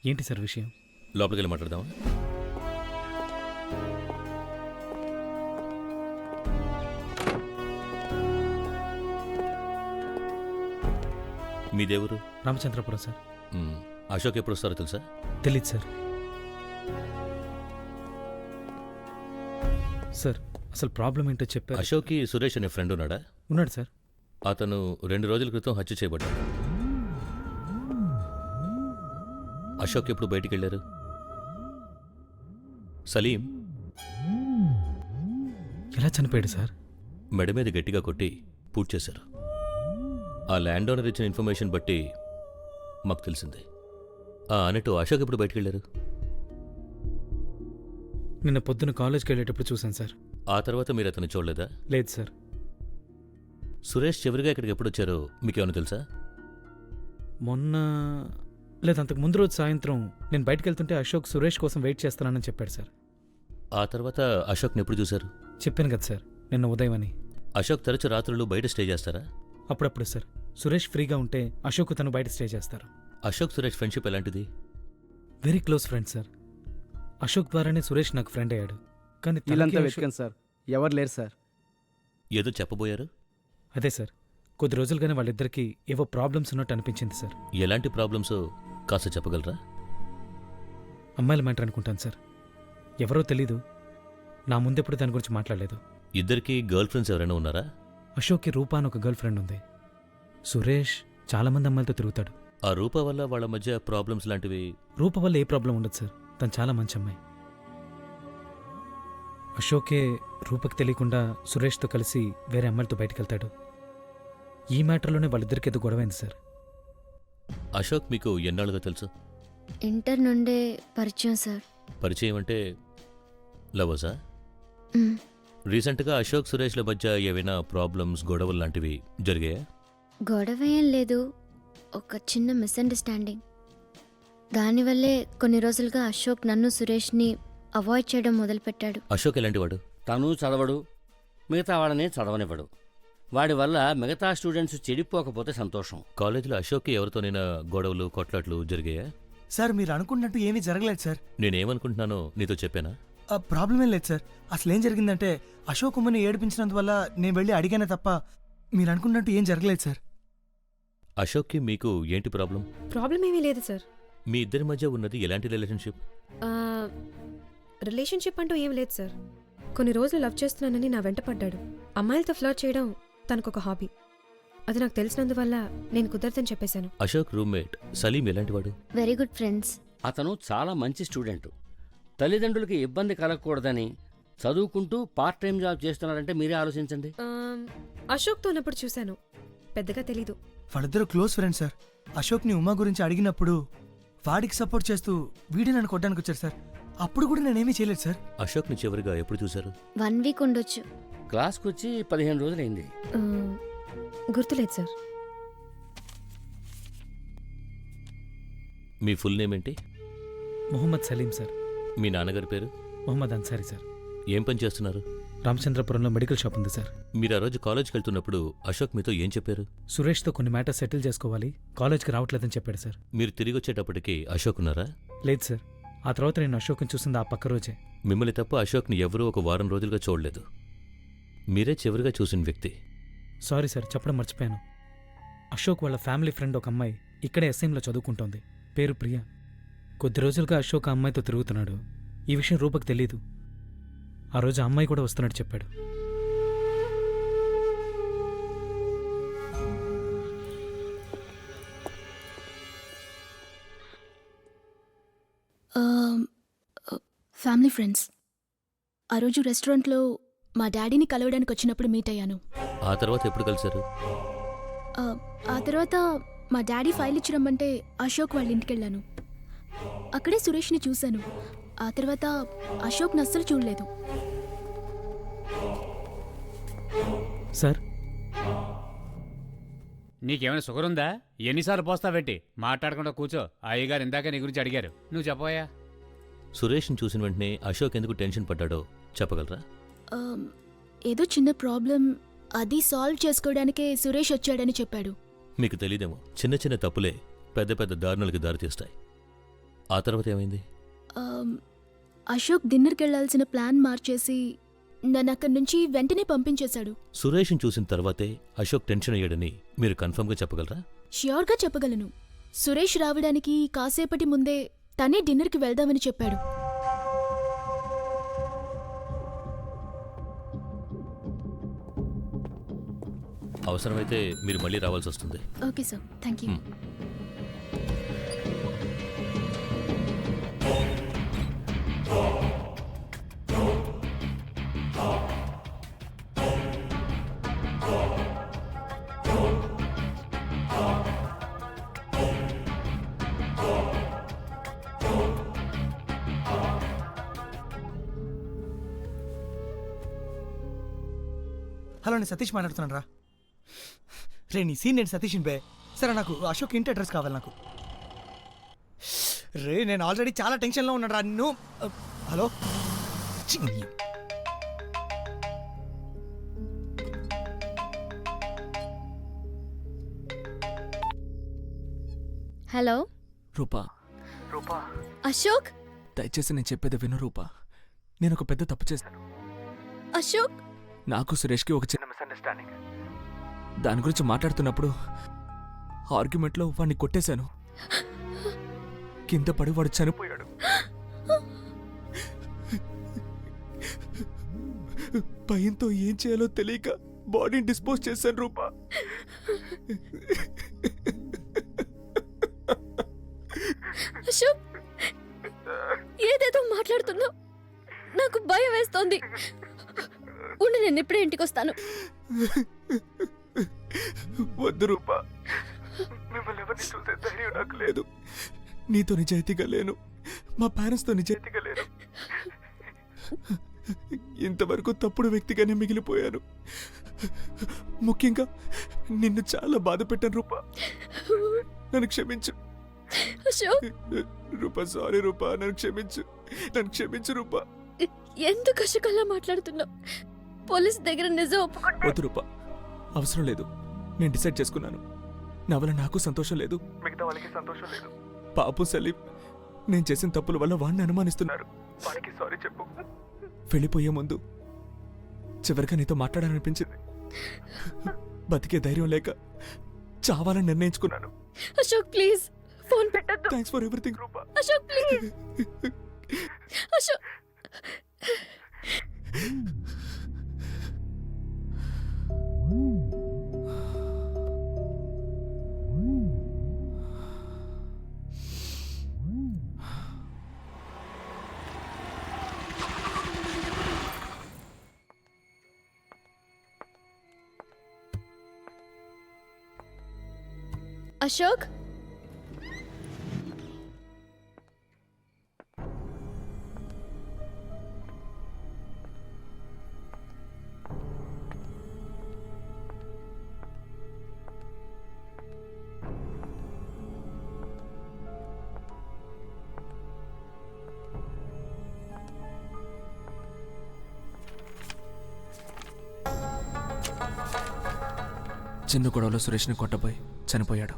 ఏంటి సార్ విషయం? లోపలికి వెళ్ళి మాట్లాడదామా? మీ దేవురు? రామచంద్రపురం సార్. అశోక్ ఎప్పుడు వస్తారో తెలుసా? తెలీదు సార్. సార్ అసలు ప్రాబ్లం ఏంటో చెప్పారు. అశోక్కి సురేష్ అనే ఫ్రెండ్ ఉన్నాడా? ఉన్నాడు సార్. అతను 2 రోజుల క్రితం హత్య చేయబడ్డాడు. అశోక్ ఎప్పుడు బయటికి వెళ్ళారు? సలీం ఎలా చనిపోయాడు సార్? మెడ మీద గట్టిగా కొట్టి పూర్తి చేశారు. ఆ ల్యాండ్ ఓనర్ ఇచ్చిన ఇన్ఫర్మేషన్ బట్టి మాకు తెలిసింది. అన్నట్టు అశోక్ ఎప్పుడు బయటికి వెళ్ళారు? నిన్న పొద్దున కాలేజ్కి వెళ్ళేటప్పుడు చూశాను సార్. ఆ తర్వాత మీరు అతను చూడలేదా? లేదు సార్. సురేష్ చివరిగా ఇక్కడికి ఎప్పుడు వచ్చారో మీకేమైనా తెలుసా? మొన్న లేదు, అంతకు ముందు రోజు సాయంత్రం నేను బయటకు వెళ్తుంటే అశోక్ సురేష్ కోసం వెయిట్ చేస్తున్నానని చెప్పాడు సార్. ఆ తర్వాత అశోక్ని ఎప్పుడు చూశారు? చెప్పాను కదా సార్, నిన్న ఉదయం అని. అశోక్ తరచు రాత్రులు బయట స్టే చేస్తారా? అప్పుడప్పుడు సార్. సురేష్ ఫ్రీగా ఉంటే అశోక్ తను బయట స్టే చేస్తారు. అశోక్ సురేష్ ఫ్రెండ్షిప్ ఎలాంటిది? Very close friend sir. Ashok ద్వారానే సురేష్ నాకు ఫ్రెండ్ అయ్యాడు. కానీ వీళ్ళంతా వెతికాను సార్, ఎవరు లేరు సార్. ఏదో చెప్పబోయారు? అదే సార్, కొద్ది రోజులుగానే వాళ్ళిద్దరికీ ఏవో ప్రాబ్లమ్స్ ఉన్నట్టు అనిపించింది సార్. ఎలాంటి ప్రాబ్లమ్స్ కాస్త చెప్పగలరా? అమ్మాయిల మ్యాటర్ అనుకుంటాను సార్. ఎవరో తెలీదు, నా ముందెప్పుడు దాని గురించి మాట్లాడలేదు. ఇద్దరికి గర్ల్ ఫ్రెండ్స్ ఎవరైనా ఉన్నారా? అశోక్కి రూపా అని ఒక గర్ల్ ఫ్రెండ్ ఉంది. సురేష్ చాలామంది అమ్మాయిలతో తిరుగుతాడు. ఆ రూప వల్ల వాళ్ళ మధ్య ప్రాబ్లమ్స్ లాంటివి? రూప వల్ల ఏ ప్రాబ్లం ఉండదు సార్, తను చాలా మంచి అమ్మాయి. అశోకే రూపకి తెలియకుండా సురేష్తో కలిసి వేరే అమ్మాయిలతో బయటకు వెళ్తాడు. ఈ మ్యాటర్లోనే వాళ్ళిద్దరికి ఏదో గొడవైంది సార్. అశోక్ మీకు ఎన్నాళ్ళుగా తెలుసు? ఇంటర్ నుండే పరిచయం సార్. పరిచయం అంటే లవర్సా? రీసెంట్గా అశోక్ సురేష్ల మధ్య ఏవైనా ప్రాబ్లమ్స్, గొడవలు లాంటివి జరిగాయా? గొడవ ఏం లేదు, ఒక చిన్న మిస్అండర్స్టాండింగ్. దానివల్లే కొన్ని రోజులుగా అశోక్ నన్ను సురేష్ని అవాయిడ్ చేయడం మొదలుపెట్టాడు. అశోక్ ఎలాంటివాడు? తను చదవడు, మిగతా వాళ్ళని చదవనివ్వడు. వాడి వల్ల మిగతా స్టూడెంట్స్ చెడిపోకపోతే సంతోషం. కాలేజీలో అశోక్కి ఎవరితోనైనా గొడవలు, కొట్లాట్లు జరిగాయా? సార్ మీరు అనుకున్నట్టు ఏమీ జరగలేదు సార్. నేనేమనుకుంటున్నానో నీతో చెప్పానా? ప్రాబ్లం ఏం లేదు సార్. అసలు ఏం జరిగిందంటే అశోక్ ఉమ్మని ఏడిపించినందువల్ల నేను వెళ్ళి అడిగానే తప్ప మీరు అనుకున్నట్టు ఏం జరగలేదు సార్. అశోక్కి మీకు ఏంటి ప్రాబ్లం? ప్రాబ్లం ఏమీ లేదు సార్. మీ ఇద్దరి మధ్య ఉన్నది ఎలాంటి రిలేషన్షిప్? రిలేషన్షిప్ అంటూ ఏం లేదు సార్. కొన్ని రోజులు లవ్ చేస్తున్నానని నా వెంట పడ్డాడు. అమ్మాయిలతో ఫ్లర్ట్ చేయడం తనకొక హాబీ. అది నాకు తెలిసినందువల్ల నేను కుదరదని చెప్పేశాను. అశోక్ రూమ్మేట్ సలీం ఎలాంటివాడు? Very good friends. అతను చాలా మంచి స్టూడెంట్. తల్లిదండ్రులకి ఇబ్బంది కలగకూడదని చదువుకుంటూ పార్ట్ టైం జాబ్ చేస్తున్నాడంటే మీరే ఆలోచించండి. అశోక్తో ఉన్నప్పుడు చూశాను, పెద్దగా తెలీదు. వాళ్ళిద్దరూ క్లోజ్ ఫ్రెండ్స్ సార్. అశోక్ని ఉమా గురించి అడిగినప్పుడు వాడికి సపోర్ట్ చేస్తూ వీడి నన్ను కొట్టడానికి వచ్చారు సార్. అప్పుడు కూడా నేనేమీ చేయలేదు సార్. అశోక్ని చివరిగా ఎప్పుడు చూశారు? 1 వీక్ ఉండొచ్చు. క్లాస్కి వచ్చి 15 రోజులైంది. గుర్తులేదు సార్. మీ ఫుల్ నేమ్ ఏంటి? మొహమ్మద్ సలీం సార్. మీ నాన్నగారి పేరు? మొహమ్మద్ అన్సారీ సార్. ఏం పని చేస్తున్నారు? రామచంద్రపురంలో మెడికల్ షాప్ ఉంది సార్. మీరు ఆ రోజు కాలేజ్కి వెళ్తున్నప్పుడు అశోక్ మీతో ఏం చెప్పారు? సురేష్తో కొన్ని మ్యాటర్స్ సెటిల్ చేసుకోవాలి, కాలేజ్కి రావట్లేదని చెప్పాడు సార్. మీరు తిరిగి వచ్చేటప్పటికి అశోక్ ఉన్నారా? లేదు సార్. ఆ తర్వాత నేను అశోక్ని చూసింది ఆ పక్క రోజే. మిమ్మల్ని తప్ప అశోక్ని ఎవరూ ఒక వారం రోజులుగా చూడలేదు. మీరే చివరిగా చూసిన వ్యక్తి. సారీ సార్, చెప్పడం మర్చిపోయాను. అశోక్ వాళ్ళ ఫ్యామిలీ ఫ్రెండ్ ఒక అమ్మాయి ఇక్కడే ఎస్ఐంలో చదువుకుంటోంది. పేరు ప్రియా. కొద్ది రోజులుగా అశోక్ ఆ అమ్మాయితో తిరుగుతున్నాడు. ఈ విషయం రూపకు తెలీదు. ఆ రోజు ఆ అమ్మాయి కూడా వస్తున్నట్టు చెప్పాడు. Family friends. ఆ రోజు రెస్టారెంట్లో మా డాడీని కలవడానికి వచ్చినప్పుడు మీట్ అయ్యాను. ఆ తర్వాత ఎప్పుడు కలిశారు? ఆ తర్వాత మా డాడీ ఫైల్ ఇచ్చి రమ్మంటే అశోక్ వాళ్ళ ఇంటికి వెళ్ళాను. అక్కడే సురేష్ని చూశాను. ఆ తర్వాత అశోక్ని అస్సలు చూడలేదు. సార్, నీకేమైనా షుగర్ ఉందా? ఎన్నిసార్లు పోస్తావేంటి? మాట్లాడకుండా కూర్చో. అయ్యగారు ఇందాక నీ గురించి అడిగారు, నువ్వు చెప్పబోయా. సురేష్ని చూసిన వెంటనే అశోక్ ఎందుకు టెన్షన్ పడ్డాడో చెప్పగలరా? ఏదో చిన్న ప్రాబ్లం, అది సాల్వ్ చేసుకోవడానికే సురేష్ వచ్చాడని చెప్పాడు. మీకు తెలీదేమో, చిన్న చిన్న తప్పులే పెద్ద పెద్ద దారుణాలకి దారితీస్తాయి. ఆ తర్వాత ఏమైంది? అశోక్ డిన్నర్కి వెళ్లాల్సిన ప్లాన్ మార్చేసి నన్ను అక్కడి నుంచి వెంటనే పంపించేశాడు. సురేష్ని చూసిన తర్వాతే అశోక్ టెన్షన్ అయ్యాడని మీరు కన్ఫర్మ్గా చెప్పగలరా? ష్యూర్గా చెప్పగలను. సురేష్ రావడానికి కాసేపటి ముందే తనే డిన్నర్కి వెళ్దామని చెప్పాడు. అవసరమైతే మీరు మళ్ళీ రావాల్సి వస్తుంది. Okay sir, thank you. Hello, నేను సతీష్ మాట్లాడుతున్నాను రా. రే, నీ సీన్ నేను సతీష్ బే. సరే, నాకు అశోక్ ఇంటి అడ్రస్ కావాలి నాకు. రే, నేను ఆల్రెడీ చాలా టెన్షన్లో ఉన్నాను రా. నిన్ను హలో. హలో రూపా. అశోక్, దయచేసి నేను చెప్పేది విను రూపా. నేను ఒక పెద్ద తప్పు చేశాను. అశోక్, నాకు సురేష్కి ఒక చిన్న మిస్అండర్స్టాండింగ్. దాని గురించి మాట్లాడుతున్నప్పుడు ఆర్గ్యుమెంట్లో వాడిని కొట్టేశాను. కింద పడి వాడు చనిపోయాడు. భయంతో ఏం చేయాలో తెలియక బాడీని డిస్పోజ్ చేశాను రూపా. అశోక్, ఏదేదో మాట్లాడుతున్నావు. నాకు భయం వేస్తోంది. ఉండి, నేను ఇప్పుడే ఇంటికి వస్తాను. వద్దు రూపా, మిమ్మల్ని ఎవరిని చూసే ధైర్యం నాకు లేదు. నీతో నిజాయితీగా లేను, మా పేరెంట్స్తో నిజాయితీగా లేను. ఇంతవరకు తప్పుడు వ్యక్తిగానే మిగిలిపోయాను. ముఖ్యంగా నిన్ను చాలా బాధ పెట్టాను రూపా. నన్ను క్షమించు రూపా. సారీ రూపా, నన్ను క్షమించు రూపా. ఎందుకు అశోక్ అలా మాట్లాడుతున్నావు? పోలీస్ దగ్గర నిజం ఒప్పుకుంటా. వద్దు రూపా, అవసరం లేదు. నేను డిసైడ్ చేసుకున్నాను. నా వల్ల నాకు సంతోషం లేదు, మిగతా వాళ్ళకి సంతోషం లేదు. పాపు సలీం నేను చేసిన తప్పుల వల్ల వాడిని అనుమానిస్తున్నారు. వానికి సారీ చెప్పు. వెళ్ళిపోయే ముందు చివరిగా నీతో మాట్లాడాలనిపించింది. బతికే ధైర్యం లేక చావాలని నిర్ణయించుకున్నాను. అశోక్ ప్లీజ్ ఫోన్ పెట్టద్దు. Thanks for everything Rupa. Ashok please. Ashok Ashok చిన్న గొడవలో సురేష్ని కొట్టబోయి చనిపోయాడు.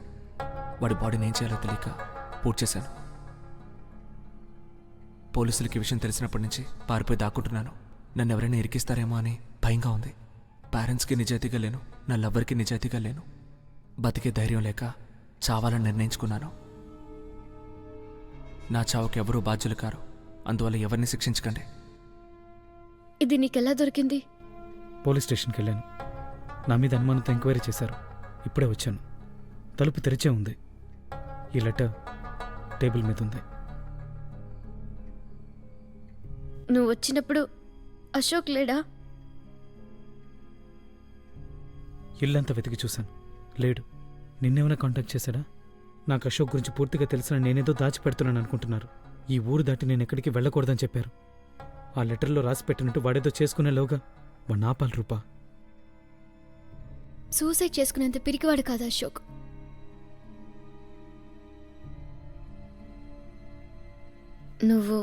వాడి బాడీని ఏం చేయాలో తెలియక పూర్తి చేశాను. పోలీసులకి విషయం తెలిసినప్పటి నుంచి పారిపోయి దాక్కుంటున్నాను. నన్ను ఎవరైనా ఇరికిస్తారేమో అని భయంగా ఉంది. పేరెంట్స్కి నిజాయితీగా లేను, నా లవ్వర్కి నిజాయితీగా లేను. బతికే ధైర్యం లేక చావాలని నిర్ణయించుకున్నాను. నా చావుకి ఎవరూ బాధ్యులు కారు. అందువల్ల ఎవరిని శిక్షించకండి. ఇది నీకెలా దొరికింది? పోలీస్ స్టేషన్కి వెళ్ళాను. నా మీద అనుమానంతో ఎంక్వైరీ చేశారు. ఇప్పుడే వచ్చాను. తలుపు తెరిచే ఉంది. ఈ లెటర్ టేబుల్ మీద ఉంది. నువ్వు వచ్చినప్పుడు అశోక్ లేడా? ఇల్లంతా వెతికి చూశాను, లేడు. నిన్నేమైనా కాంటాక్ట్ చేశాడా? నాకు అశోక్ గురించి పూర్తిగా తెలిసిన నేనేదో దాచిపెడుతున్నాను అనుకుంటున్నారు. ఈ ఊరు దాటి నేను ఎక్కడికి వెళ్ళకూడదని చెప్పారు. ఆ లెటర్లో రాసి పెట్టినట్టు వాడేదో చేసుకునేలోగా వాడిని ఆపాలి రూపా. సూసైడ్ చేసుకునేంత పిరికివాడు కాదు అశోక్. నువ్వు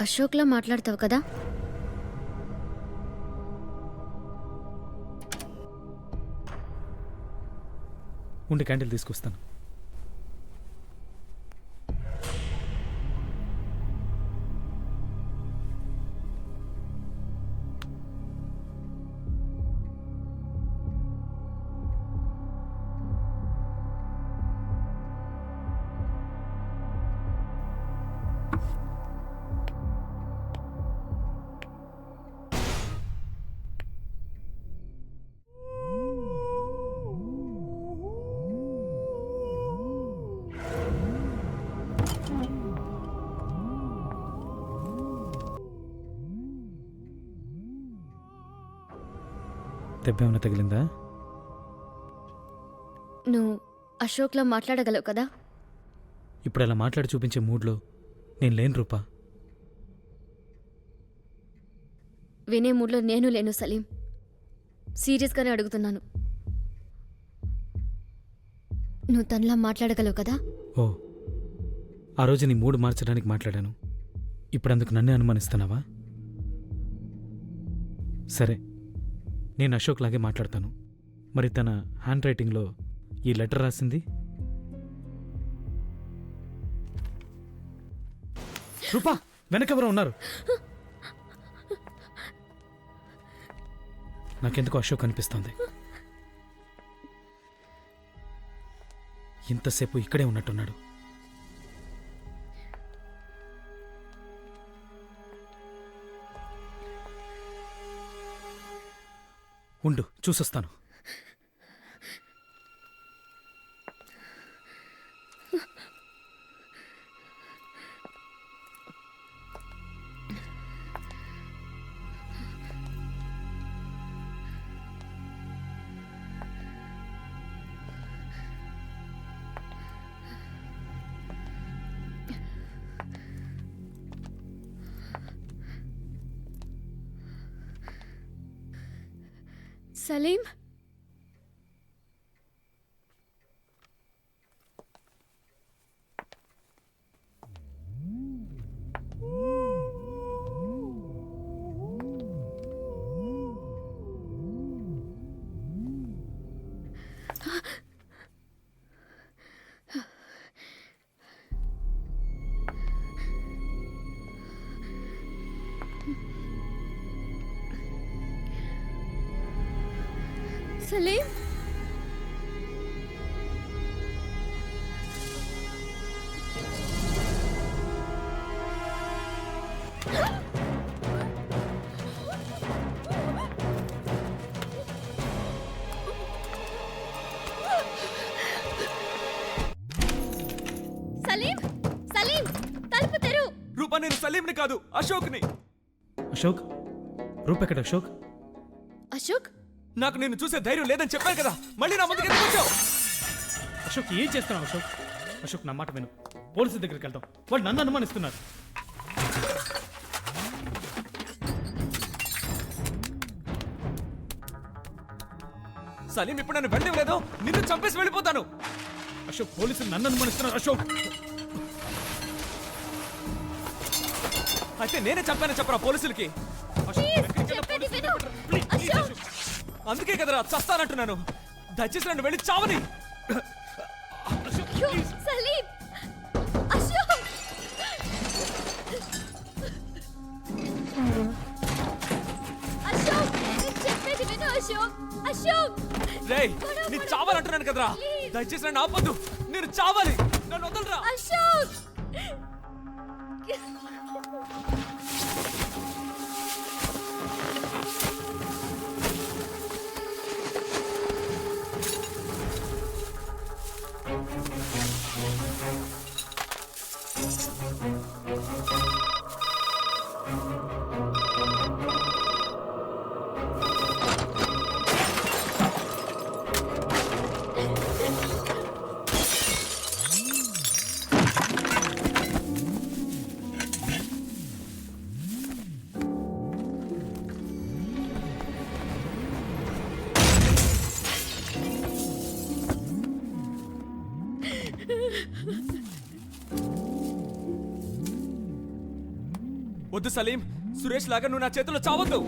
అశోక్లా మాట్లాడతావు కదా? ఉండి క్యాండిల్ తీసుకొస్తాను. దెబ్బేమైనా తగిలిందా? నువ్వు అశోక్లా మాట్లాడగలవు కదా? ఇప్పుడు అలా మాట్లాడి చూపించే మూడ్లో నేను లేను రూపా. వినే మూడ్లో నేను లేను సలీం. సీరియస్గానే అడుగుతున్నాను. నువ్వు తనలా మాట్లాడగలవు కదా? ఓ, ఆ రోజు నీ మూడు మార్చడానికి మాట్లాడాను. ఇప్పుడు అందుకు నన్నే అనుమానిస్తున్నావా? సరే, నేను అశోక్ లాగే మాట్లాడతాను. మరి తన హ్యాండ్ రైటింగ్లో ఈ లెటర్ రాసింది? రూపా, వెనకెవరో ఉన్నారు. నాకెందుకు అశోక్ అనిపిస్తోంది. ఇంతసేపు ఇక్కడే ఉన్నట్టున్నాడు. ఉండు, చూసొస్తాను. సలీం, సలీం సలీం సలీం తలుపు తెరు. రూపా నేను సలీంని కాదు అశోక్ని. అశోక్ రూప్ ఎక్కడ అశోక్? అశోక్ నాకు నేను చూసే ధైర్యం లేదని చెప్పాను కదా, మళ్ళీ నా ముందుకు ఎందుకు వచ్చావు? అశోక్ ఏం చేస్తున్నావు అశోక్? అశోక్ నా మాట విను, పోలీసు దగ్గరికి వెళ్తాం. వాళ్ళు నన్ను అనుమానిస్తున్నారు. సలీం ఇప్పుడు నన్ను వెళ్ళలేదు, నిన్ను చంపేసి వెళ్ళిపోతాను. అశోక్ పోలీసులు నన్ను అనుమానిస్తున్నారు అశోక్. అయితే నేనే చంపానని చెప్పరా పోలీసులకి? చెప్పేది విను. అశోక్ అందుకే కదరా చస్తానంటున్నాను. దయచేసి నన్ను వెళ్ళి చావని. సలీం అశోక్ అశోక్ నేను చెప్పేది విను. అశోక్ అశోక్ రేయ్ నీ చావాలంటున్నాను కదరా, దయచేసి నన్ను ఆపొద్దు. నేను చావాలి, నన్ను వదలరా. అశోక్ వద్దు సలీం, సురేష్ లాగా నువ్వు నా చేతిలో చావద్దు.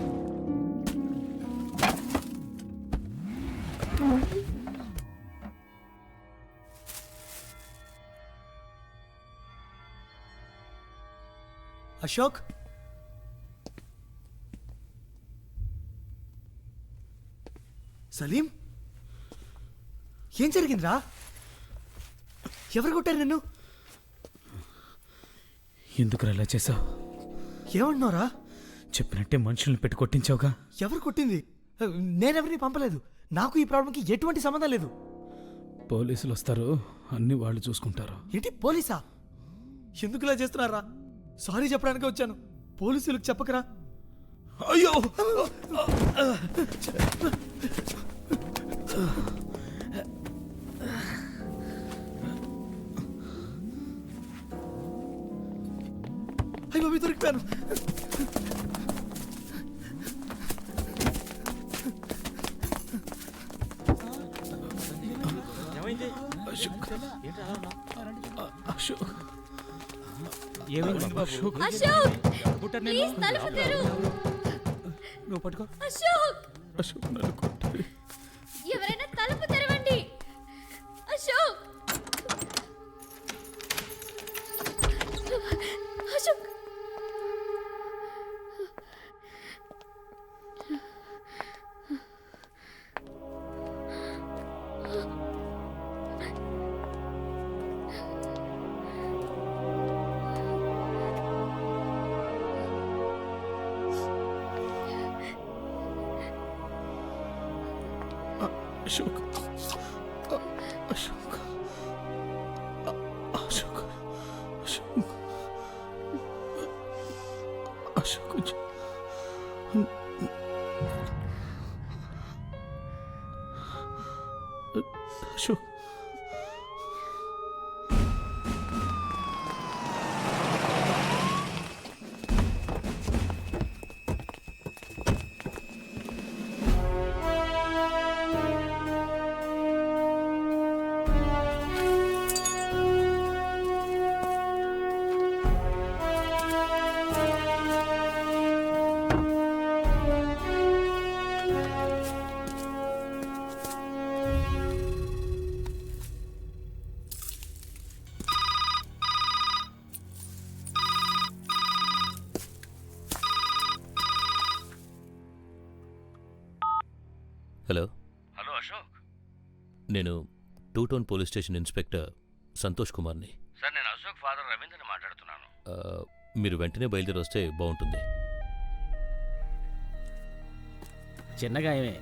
అశోక్ సలీం ఏం జరిగిందిరా? ఎవరు కొట్టారు నిన్ను? ఎందుకు ఇలా చేసావు? ఏమంటున్నారా? చెప్పినట్టే మనుషుల్ని పెట్టి కొట్టించావుగా. ఎవరు కొట్టింది? నేనెవరిని పంపలేదు. నాకు ఈ ప్రాబ్లంకి ఎటువంటి సంబంధం లేదు. పోలీసులు వస్తారు, అన్ని వాళ్ళు చూసుకుంటారు. ఏంటి పోలీసా? ఎందుకు ఇలా చేస్తున్నారా? సారీ చెప్పడానికి వచ్చాను, పోలీసులకు చెప్పకరా. అయ్యో అయ్యో బాబీ దొరికిపోయాను. అశోక్ అశోక్ ప్లీజ్ తలుపు తెరు. నువ్వు పట్టుకో. అశోక్ అశోక్ నన్ను కొట్టాడు. ఎవరైనా తలుపు తెరవండి. అశోక్ అశోక్ అశోక్ అశోక్ అశోక్ అశోక్ అశోక్ అశోక్ హలో. హలో అశోక్. నేను two town police station inspector Santosh కుమార్ని. సార్ నేను అశోక్ ఫాదర్ రవీంద్రని మాట్లాడుతున్నాను. మీరు వెంటనే బయలుదేరి వస్తే బాగుంటుంది. చిన్నగా ఏమే,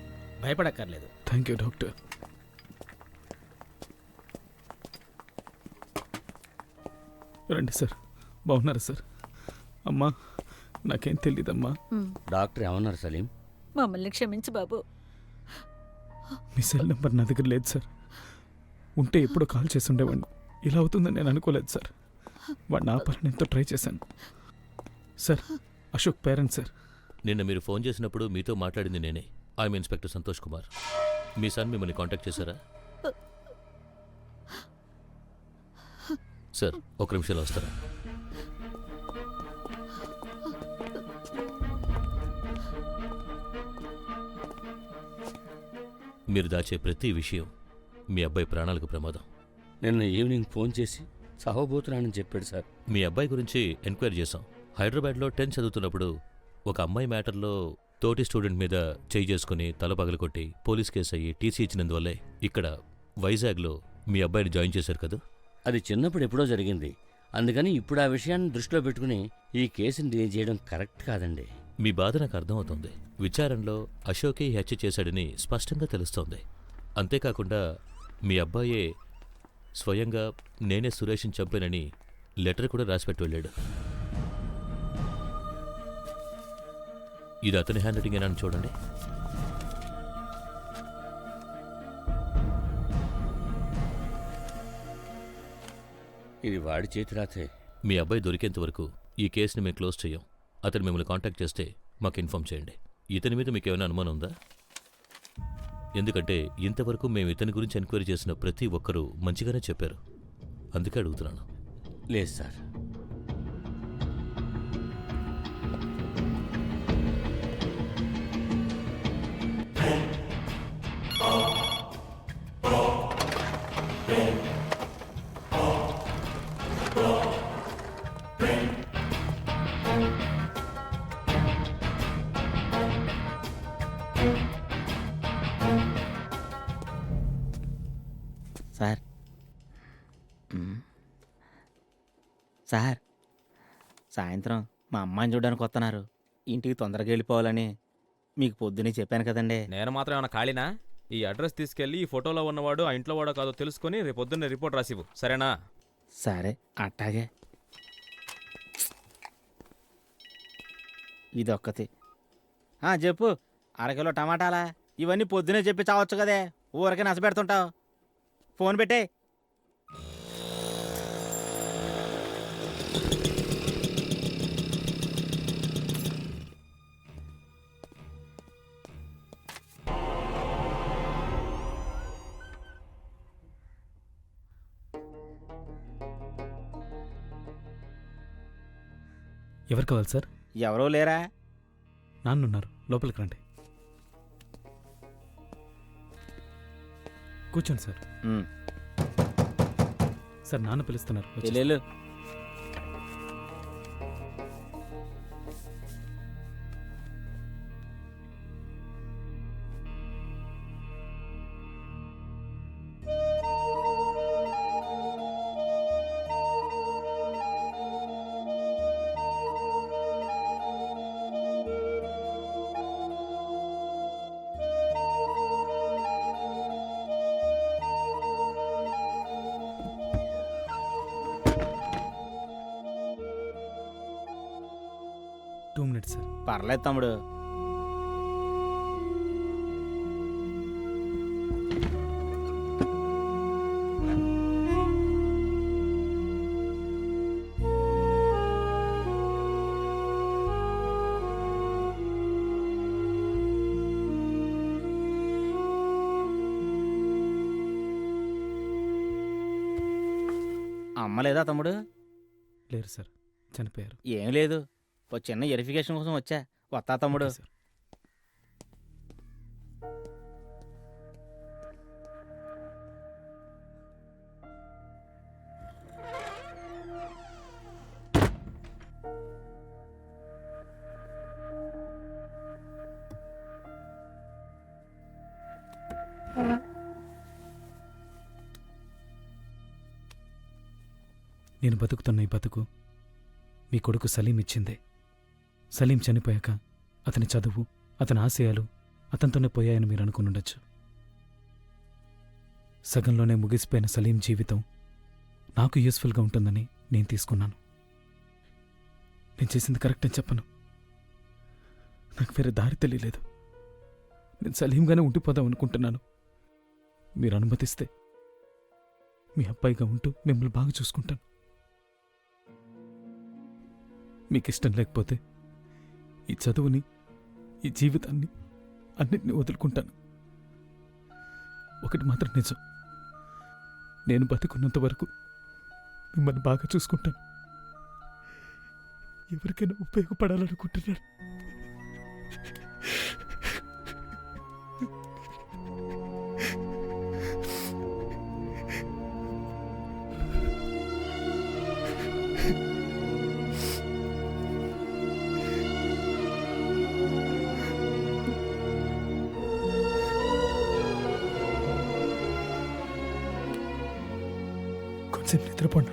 భయపడక్కర్లేదు. Thank you doctor. రండి సార్. బాగున్నారా సార్? అమ్మా నాకేం తెలియదమ్మా. డాక్టర్ ఏమన్నారు సలీం? మమ్మల్ని క్షమించు బాబు. మీ సెల్ నెంబర్ నా దగ్గర లేదు సార్. ఉంటే ఎప్పుడో కాల్ చేసి ఉండేవాడిని. ఇలా అవుతుందని నేను అనుకోలేదు సార్. వాడిని ఆపాలని ఎంతో ట్రై చేశాను సార్. Ashok parents sir. నిన్న మీరు ఫోన్ చేసినప్పుడు మీతో మాట్లాడింది నేనే. I'm inspector Santosh Kumar. మీ సన్ మిమ్మల్ని కాంటాక్ట్ చేశారా? సార్ ఒక నిమిషంలో వస్తారా? మీరు దాచే ప్రతి విషయం మీ అబ్బాయి ప్రాణాలకు ప్రమాదం. నిన్న ఈవినింగ్ ఫోన్ చేసి చావబోతున్నానని చెప్పాడు సార్. మీ అబ్బాయి గురించి ఎంక్వైరీ చేశాం. హైదరాబాద్లో 10th చదువుతున్నప్పుడు ఒక అమ్మాయి మ్యాటర్లో తోటి స్టూడెంట్ మీద చేయి చేసుకుని తల పగలకొట్టి పోలీస్ కేసు అయ్యి టీసీ ఇచ్చినందువల్లే ఇక్కడ వైజాగ్లో మీ అబ్బాయిని జాయిన్ చేశారు కదా? అది చిన్నప్పుడు ఎప్పుడో జరిగింది. అందుకని ఇప్పుడు ఆ విషయాన్ని దృష్టిలో పెట్టుకుని ఈ కేసుని డీల్ చేయడం కరెక్ట్ కాదండి. మీ బాధ నాకు అర్థమవుతోంది. విచారణలో అశోకే ఈ హత్య చేశాడని స్పష్టంగా తెలుస్తోంది. అంతేకాకుండా మీ అబ్బాయే స్వయంగా నేనే సురేష్ని చంపానని లెటర్ కూడా రాసిపెట్టి వెళ్ళాడు. ఇది అతని హ్యాండ్ రైటింగ్ అని చూడండి. ఇది వాడి చేతి రాతే. మీ అబ్బాయి దొరికేంత వరకు ఈ కేసుని మేము క్లోజ్ చేయం. అతను మిమ్మల్ని కాంటాక్ట్ చేస్తే మాకు ఇన్ఫార్మ్ చేయండి. ఇతని మీద మీకు ఏమైనా అనుమానం ఉందా? ఎందుకంటే ఇంతవరకు మేము ఇతని గురించి ఎంక్వైరీ చేసిన ప్రతి ఒక్కరూ మంచిగానే చెప్పారు. అందుకే అడుగుతున్నాను. లేదు సార్. సార్ సార్ సాయంత్రం మా అమ్మాయిని చూడడానికి వస్తున్నారు. ఇంటికి తొందరగా వెళ్ళిపోవాలని మీకు పొద్దునే చెప్పాను కదండి. నేను మాత్రం ఏమైనా ఖాళీనా? ఈ అడ్రస్ తీసుకెళ్ళి ఈ ఫోటోలో ఉన్నవాడు ఆ ఇంట్లో వాడో కాదో తెలుసుకొని రేపు పొద్దున్నే రిపోర్ట్ రాసివ్వు, సరేనా? సరే అట్టాగే. ఇదొక్కటి చెప్పు. అరకిలో టమాటాలా? ఇవన్నీ పొద్దునే చెప్పి చావచ్చు కదే, ఊరికే నసపెడుతుంటావు. ఫోన్ పెట్టే. ఎవరు కావాలి సార్? ఎవరో లేరా? నాన్నున్నారు, లోపలికి రండి. కూర్చోండి సార్. సార్ నాన్న పిలుస్తున్నారు. వెళ్ళు. సార్. పర్లేదు తమ్ముడు. అమ్మ లేదా తమ్ముడు? లేరు సార్, చనిపోయారు. ఏం లేదు, ఓ చిన్న వెరిఫికేషన్ కోసం వచ్చా. వస్తా తమ్ముడు. సార్ నేను బతుకుతున్న ఈ బతుకు మీ కొడుకు సలీం ఇచ్చిందే. సలీం చనిపోయాక అతని చదువు, అతని ఆశయాలు అతనితోనే పోయాయని మీరు అనుకునుండొచ్చు. సగంలోనే ముగిసిపోయిన సలీం జీవితం నాకు యూస్ఫుల్గా ఉంటుందని నేను తీసుకున్నాను. నేను చేసింది కరెక్ట్ అని చెప్పను, నాకు వేరే దారి తెలియలేదు. నేను సలీంగానే ఉండిపోదాం అనుకుంటున్నాను. మీరు అనుమతిస్తే మీ అబ్బాయిగా ఉంటూ మిమ్మల్ని బాగా చూసుకుంటాను. మీకు ఇష్టం లేకపోతే ఈ చదువుని, ఈ జీవితాన్ని అన్నిటినీ వదులుకుంటాను. ఒకటి మాత్రం నిజం, నేను బతికున్నంత వరకు మిమ్మల్ని బాగా చూసుకుంటాను. ఎవరికైనా ఉపయోగపడాలనుకుంటున్నాను. కొంచెం నిద్రపోండి.